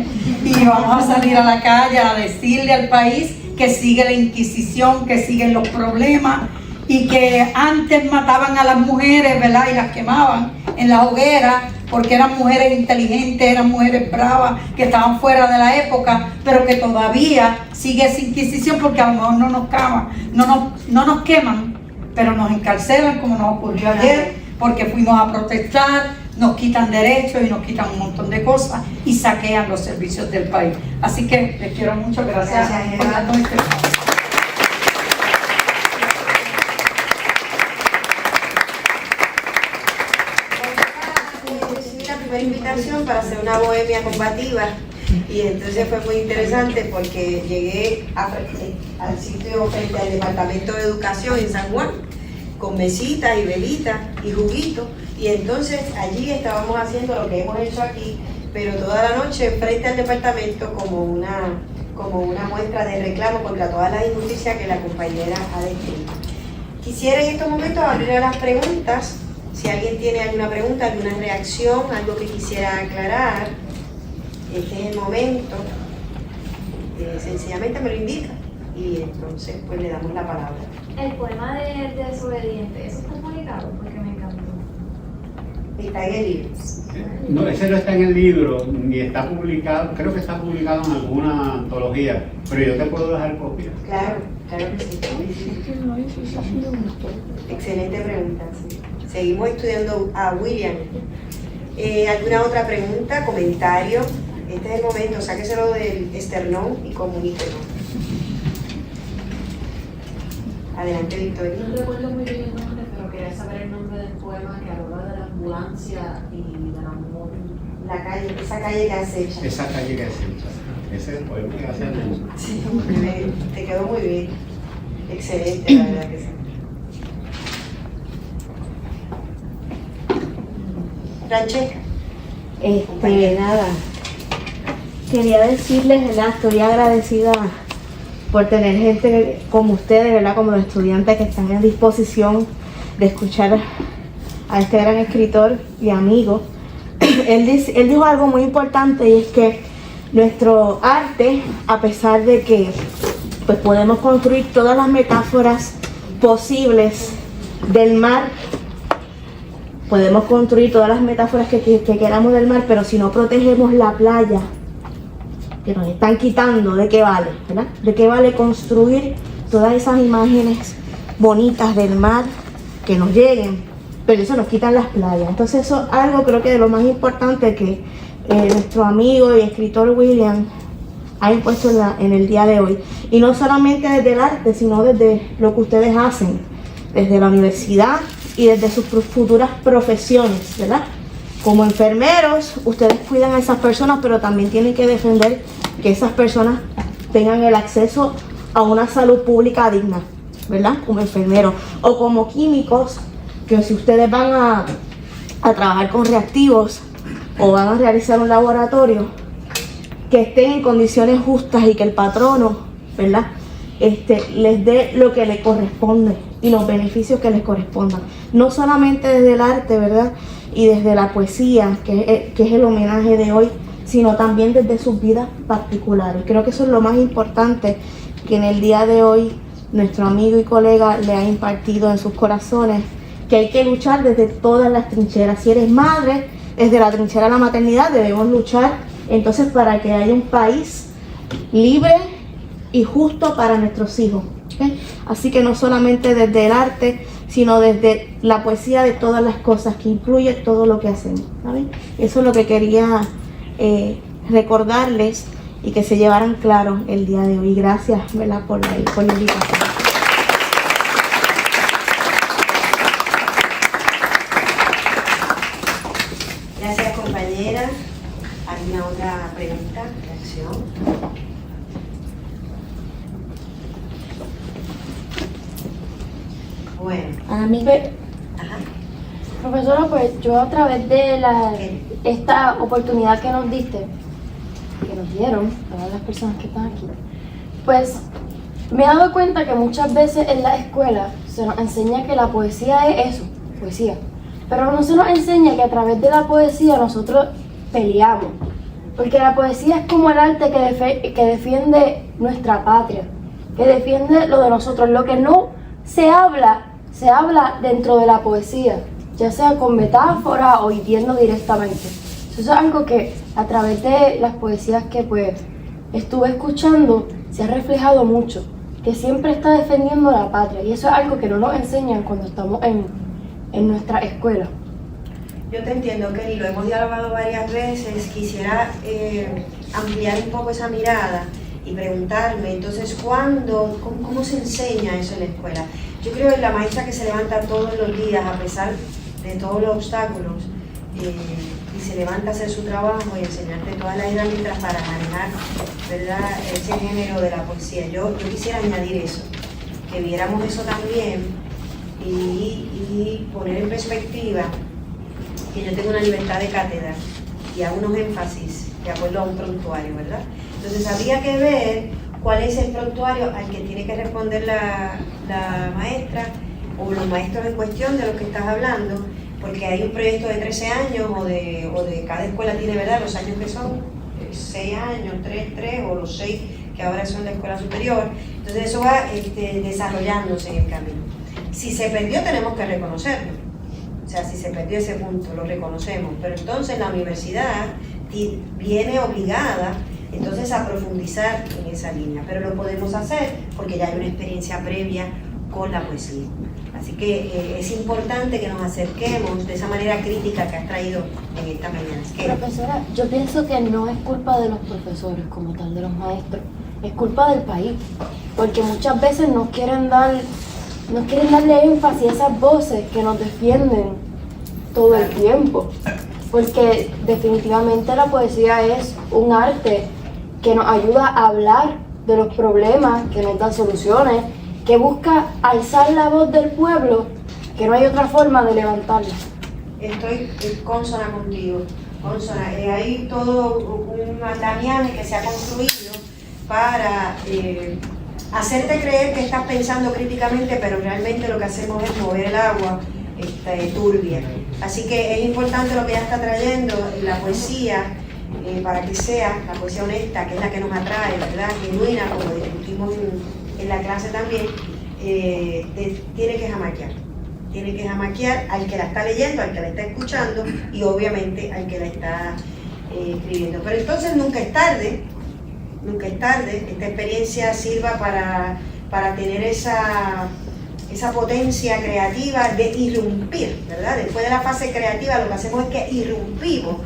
y vamos a salir a la calle a decirle al país que sigue la Inquisición, que siguen los problemas, y que antes mataban a las mujeres, ¿verdad?, y las quemaban en la hoguera porque eran mujeres inteligentes, eran mujeres bravas, que estaban fuera de la época, pero que todavía sigue esa Inquisición, porque a lo mejor no nos queman, pero nos encarcelan, como nos ocurrió ayer, porque fuimos a protestar, nos quitan derechos y nos quitan un montón de cosas y saquean los servicios del país. Así que les quiero mucho, gracias por darnos este espacio. Recibí la primera invitación para hacer una bohemia combativa, y entonces fue muy interesante porque llegué al sitio frente al Departamento de Educación en San Juan, con mesitas y velitas y juguitos, y entonces allí estábamos haciendo lo que hemos hecho aquí, pero toda la noche frente al departamento como una muestra de reclamo contra todas las injusticias que la compañera ha descrito. Quisiera en estos momentos abrir a las preguntas. Si alguien tiene alguna pregunta, alguna reacción, algo que quisiera aclarar, este es el momento. Sencillamente me lo indica y entonces pues le damos la palabra. El poema de Desobediente, ¿eso está publicado? Porque me encantó. Está en el libro. No, ese no está en el libro, ni está publicado, creo que está publicado en alguna antología, pero yo te puedo dejar copia. Claro, claro que sí. Excelente pregunta. Sí. Seguimos estudiando a William. ¿Alguna otra pregunta, comentario? Este es el momento, sáqueselo del esternón y comuníquelo. Adelante, Victoria. No recuerdo muy bien el nombre, pero quería saber el nombre del poema que habla de la ambulancia y del amor. La calle, esa calle que acecha. Esa calle que acecha. Ese es el poema que hace el... Sí, te quedó muy bien. Excelente, la verdad que sí. Francesca. Nada, quería decirles, ¿verdad? Estoy agradecida por tener gente como ustedes, ¿verdad? Como los estudiantes que están en disposición de escuchar a este gran escritor y amigo. Él dijo algo muy importante, y es que nuestro arte, a pesar de que pues podemos construir todas las metáforas posibles del mar, podemos construir todas las metáforas que queramos del mar, pero si no protegemos la playa, que nos están quitando, ¿de qué vale? ¿Verdad? ¿De qué vale construir todas esas imágenes bonitas del mar que nos lleguen, pero eso nos quitan las playas? Entonces eso es algo, creo que de lo más importante que nuestro amigo y escritor William ha impuesto en el día de hoy. Y no solamente desde el arte, sino desde lo que ustedes hacen, desde la universidad y desde sus futuras profesiones, ¿verdad? Como enfermeros, ustedes cuidan a esas personas, pero también tienen que defender que esas personas tengan el acceso a una salud pública digna, ¿verdad? Como enfermeros. O como químicos, que si ustedes van a trabajar con reactivos o van a realizar un laboratorio, que estén en condiciones justas y que el patrono, ¿verdad?, les dé lo que le corresponde y los beneficios que les correspondan. No solamente desde el arte, ¿verdad?, y desde la poesía, que es el homenaje de hoy, sino también desde sus vidas particulares. Creo que eso es lo más importante que en el día de hoy nuestro amigo y colega le ha impartido en sus corazones, que hay que luchar desde todas las trincheras. Si eres madre, desde la trinchera de la maternidad debemos luchar entonces para que haya un país libre y justo para nuestros hijos. ¿Okay? Así que no solamente desde el arte, sino desde la poesía de todas las cosas, que incluye todo lo que hacemos. ¿Saben? Eso es lo que quería recordarles y que se llevaran claro el día de hoy. Gracias, ¿verdad?, por la invitación. Gracias, compañera. ¿Alguna otra pregunta, reacción? Bueno, A mí, ajá. Profesora, pues yo a través de esta oportunidad que nos diste, que nos dieron todas las personas que están aquí, pues me he dado cuenta que muchas veces en la escuela se nos enseña que la poesía es eso, poesía, pero no se nos enseña que a través de la poesía nosotros peleamos, porque la poesía es como el arte que defiende nuestra patria, que defiende lo de nosotros, lo que no se habla dentro de la poesía, ya sea con metáfora o hiriendo directamente. Eso es algo que a través de las poesías que pues estuve escuchando se ha reflejado mucho, que siempre está defendiendo la patria, y eso es algo que no nos enseñan cuando estamos en nuestra escuela. Yo te entiendo, Kelly, lo hemos dialogado varias veces. Quisiera ampliar un poco esa mirada y preguntarme, entonces, ¿cómo se enseña eso en la escuela? Yo creo que la maestra que se levanta todos los días, a pesar de todos los obstáculos, y se levanta a hacer su trabajo y enseñarte todas las herramientas para manejar, ¿verdad?, ese género de la poesía. Yo quisiera añadir eso, que viéramos eso también y poner en perspectiva que yo tengo una libertad de cátedra y hago unos énfasis de acuerdo a un prontuario, ¿verdad? Entonces habría que ver cuál es el prontuario al que tiene que responder la maestra o los maestros en cuestión de los que estás hablando, porque hay un proyecto de 13 años o de cada escuela tiene, ¿verdad?, los años que son 6 años, 3 o los 6 que ahora son de escuela superior. Entonces eso va desarrollándose en el camino. Si se perdió tenemos que reconocerlo. O sea, si se perdió ese punto, lo reconocemos, pero entonces la universidad viene obligada entonces a profundizar en esa línea, pero lo podemos hacer porque ya hay una experiencia previa con la poesía. Así que es importante que nos acerquemos de esa manera crítica que has traído en esta mañana. Profesora, yo pienso que no es culpa de los profesores como tal, de los maestros, es culpa del país, porque muchas veces no quieren darle énfasis a esas voces que nos defienden todo el tiempo, porque definitivamente la poesía es un arte que nos ayuda a hablar de los problemas, que nos da soluciones, que busca alzar la voz del pueblo, que no hay otra forma de levantarla. Estoy consona contigo, consona. Hay todo un andamiaje que se ha construido para hacerte creer que estás pensando críticamente, pero realmente lo que hacemos es mover el agua turbia. Así que es importante lo que ella está trayendo, la poesía, para que sea la poesía honesta, que es la que nos atrae, ¿verdad?, genuina, como discutimos en la clase también, tiene que jamaquear al que la está leyendo, al que la está escuchando y obviamente al que la está escribiendo. Pero entonces nunca es tarde, esta experiencia sirva para tener esa potencia creativa de irrumpir, ¿verdad? Después de la fase creativa lo que hacemos es que irrumpimos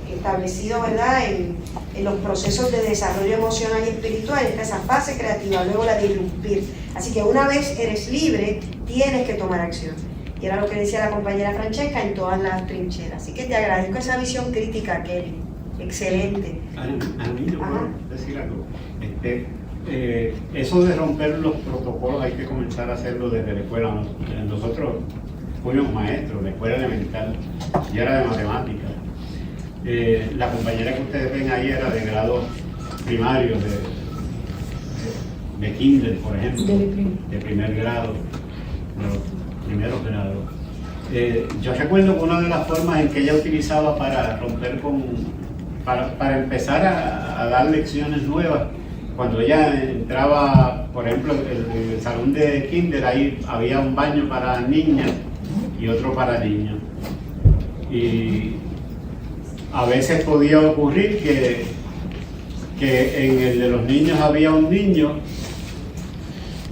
establecido, ¿verdad?, en los procesos de desarrollo emocional y espiritual. Está esa fase creativa, luego la de irrumpir. Así que una vez eres libre, tienes que tomar acción. Y era lo que decía la compañera Francesca en todas las trincheras. Así que te agradezco esa visión crítica, Kelly. Excelente. A mí yo puedo decir algo. Eso de romper los protocolos hay que comenzar a hacerlo desde la escuela. Nosotros fuimos maestros, la escuela elemental, yo era de matemáticas. La compañera que ustedes ven ahí era de grado primario, de kinder, por ejemplo, de primer grado, de los primeros grados. Yo recuerdo que una de las formas en que ella utilizaba para romper para empezar a dar lecciones nuevas, cuando ella entraba, por ejemplo, en el salón de kinder, ahí había un baño para niñas y otro para niños. Y a veces podía ocurrir que en el de los niños había un niño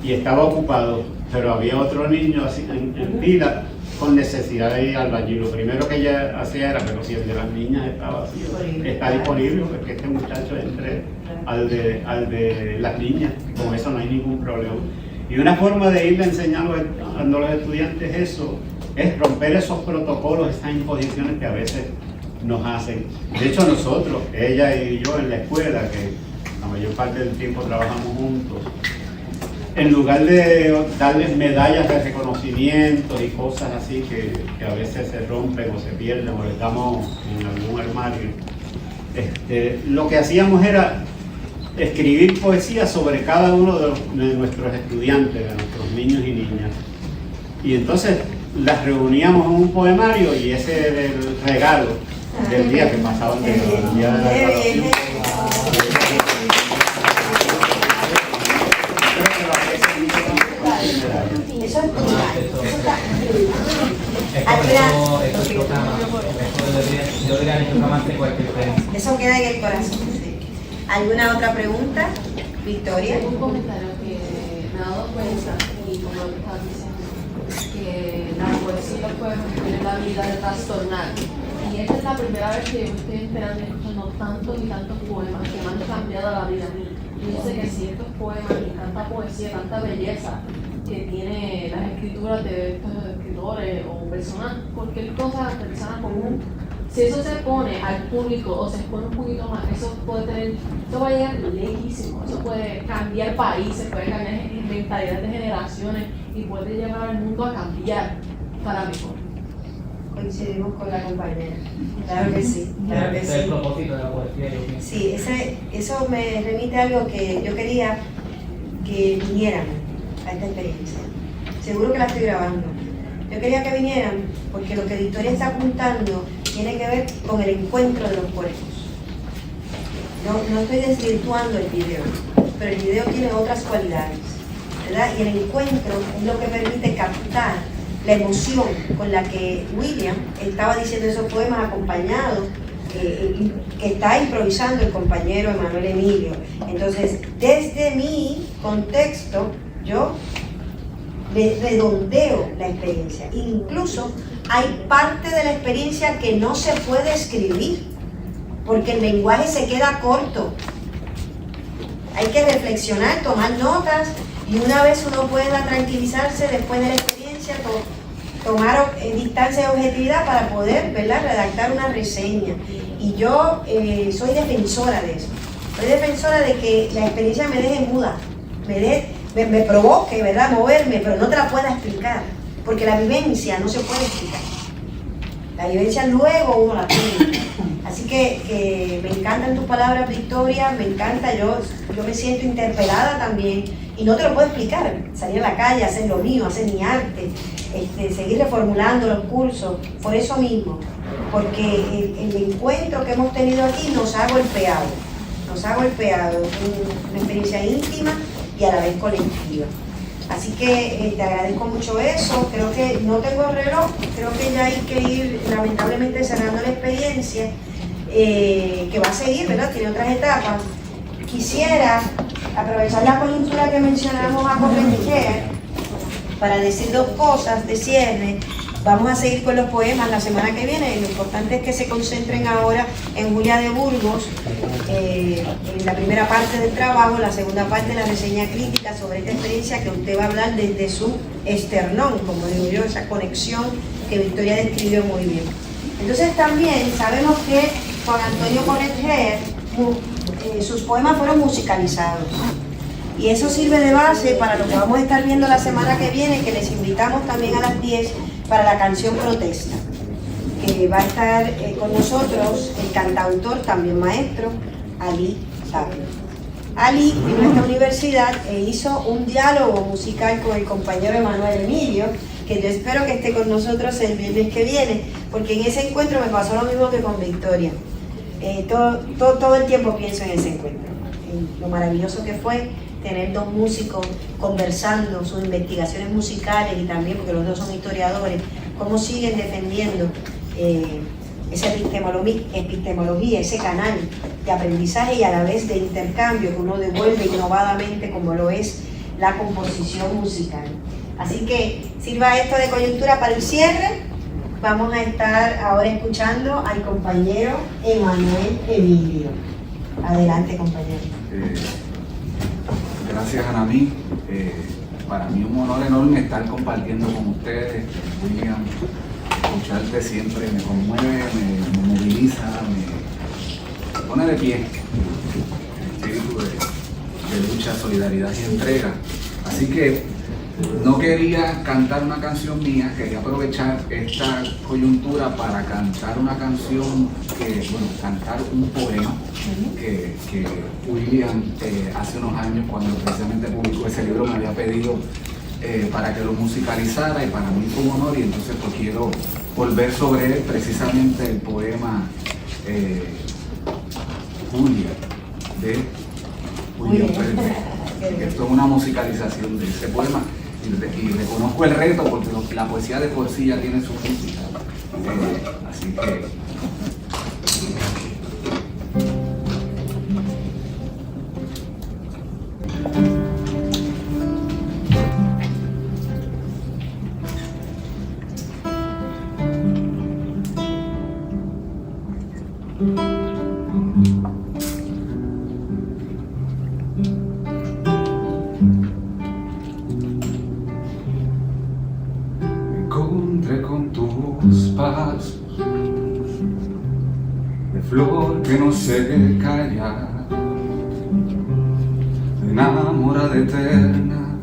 y estaba ocupado, pero había otro niño así en fila con necesidad de ir al baño. Y lo primero que ella hacía era, pero si el de las niñas está vacío, está disponible, porque este muchacho entre al de las niñas, con eso no hay ningún problema. Y una forma de irle enseñando a los estudiantes eso es romper esos protocolos, esas imposiciones que a veces nos hacen. De hecho nosotros, ella y yo en la escuela, que la mayor parte del tiempo trabajamos juntos, en lugar de darles medallas de reconocimiento y cosas así que a veces se rompen o se pierden o les damos en algún armario, lo que hacíamos era escribir poesía sobre cada uno de nuestros estudiantes, de nuestros niños y niñas. Y entonces las reuníamos en un poemario y ese era el regalo del día que pasaba el día de la graduación. Eso es eso queda en el corazón. ¿Alguna otra pregunta? Victoria. Un comentario que me ha dado cuenta, y como lo que estás diciendo, que la poesía pues tiene la habilidad de trastornar. Y esta es la primera vez que yo estoy esperando escuchando tantos y tantos poemas que me han cambiado la vida a mí. Yo sé que si estos poemas y tanta poesía, tanta belleza que tiene las escrituras de estos escritores o personas, cualquier cosa de persona común, si eso se pone al público o se expone un poquito más, eso va a llegar lejísimo, eso puede cambiar países, puede cambiar mentalidades de generaciones y puede llevar al mundo a cambiar para mejor. Coincidimos con la compañera. Claro que sí, claro que sí. Ese es el propósito de la poesía, yo pienso. Sí, eso me remite a algo que yo quería que vinieran a esta experiencia. Seguro que la estoy grabando. Yo quería que vinieran porque lo que Victoria está apuntando tiene que ver con el encuentro de los cuerpos. No estoy desvirtuando el video, pero el video tiene otras cualidades, ¿verdad? Y el encuentro es lo que permite captar la emoción con la que William estaba diciendo esos poemas acompañado, que está improvisando el compañero Emanuel Emilio. Entonces, desde mi contexto, yo redondeo la experiencia. Incluso hay parte de la experiencia que no se puede escribir, porque el lenguaje se queda corto. Hay que reflexionar, tomar notas, y una vez uno pueda tranquilizarse después de la experiencia, tomar distancia de objetividad para poder, ¿verdad?, redactar una reseña. Y yo soy defensora de eso. Soy defensora de que la experiencia me deje muda, me provoque, ¿verdad?, moverme, pero no te la pueda explicar, porque la vivencia no se puede explicar. La vivencia luego uno la tiene. Así que me encantan tus palabras, Victoria, me encanta, yo me siento interpelada también, y no te lo puedo explicar. Salir a la calle, hacer lo mío, hacer mi arte, seguir reformulando los cursos, por eso mismo, porque el encuentro que hemos tenido aquí nos ha golpeado, una experiencia íntima y a la vez colectiva. Así que te agradezco mucho eso. Creo que no tengo reloj, creo que ya hay que ir lamentablemente cerrando la experiencia, que va a seguir, ¿verdad? Tiene otras etapas. Quisiera aprovechar la coyuntura que mencionamos a corregir para decir dos cosas de cierre. Vamos a seguir con los poemas la semana que viene. Lo importante es que se concentren ahora en Julia de Burgos, en la primera parte del trabajo, la segunda parte de la reseña crítica sobre esta experiencia que usted va a hablar desde su esternón, como digo yo, esa conexión que Victoria describió muy bien. Entonces también sabemos que Juan Antonio Corretger, sus poemas fueron musicalizados. Y eso sirve de base para lo que vamos a estar viendo la semana que viene, que les invitamos también a las 10 para la canción Protesta, que va a estar con nosotros el cantautor, también maestro, Ali Tapia. Ali vino a esta universidad e hizo un diálogo musical con el compañero Emanuel Emilio, que yo espero que esté con nosotros el viernes que viene, porque en ese encuentro me pasó lo mismo que con Victoria. Todo el tiempo pienso en ese encuentro, en lo maravilloso que fue tener dos músicos conversando sus investigaciones musicales, y también porque los dos son historiadores, cómo siguen defendiendo esa epistemología, ese canal de aprendizaje y a la vez de intercambio que uno devuelve innovadamente, como lo es la composición musical. Así que sirva esto de coyuntura para el cierre. Vamos a estar ahora escuchando al compañero Emanuel Emilio. Adelante, compañero. Gracias, Anamí. Para mí es un honor enorme estar compartiendo con ustedes, William, escucharte siempre me conmueve, me moviliza, me pone de pie. El espíritu de lucha, solidaridad y entrega. Así que no quería cantar una canción mía, quería aprovechar esta coyuntura para cantar una canción cantar un poema que William hace unos años, cuando precisamente publicó ese libro, me había pedido para que lo musicalizara, y para mí fue un honor, y entonces pues quiero volver sobre él, precisamente el poema Julia, de William Pérez. Esto es una musicalización de ese poema, y reconozco el reto porque la poesía de por sí ya tiene su música, así que con tus pasos de flor que no sé callar, de enamorada eterna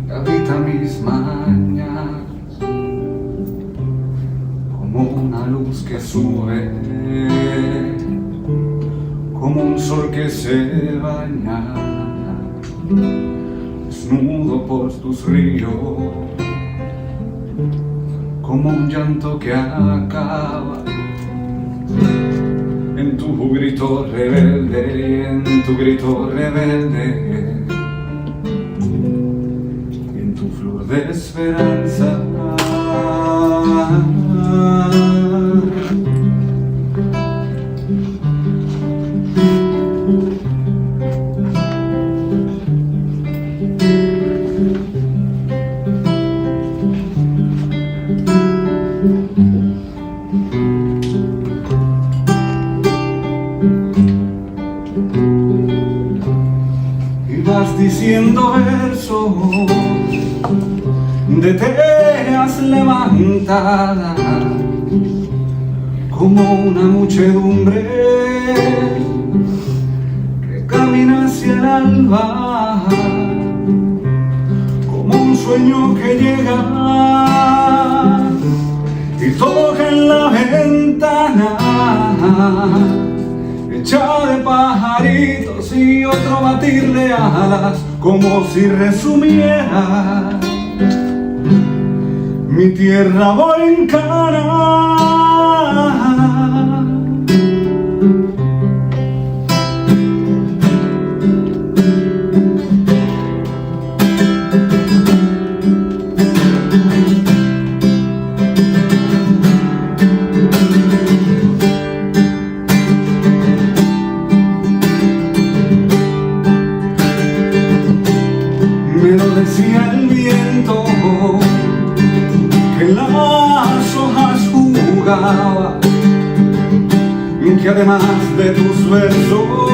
que habita mis mañanas, como una luz que sube, como un sol que se baña desnudo por tus ríos, como un llanto que acaba en tu grito rebelde, en tu grito rebelde, y en tu flor de esperanza. Vas diciendo versos de teas levantada como una muchedumbre que camina hacia el alba, como un sueño que llega y toca en la ventana, hecha de pajaritos y otro batir de alas, como si resumiera mi tierra volcana. Me lo decía el viento que las hojas jugaba, que además de tus versos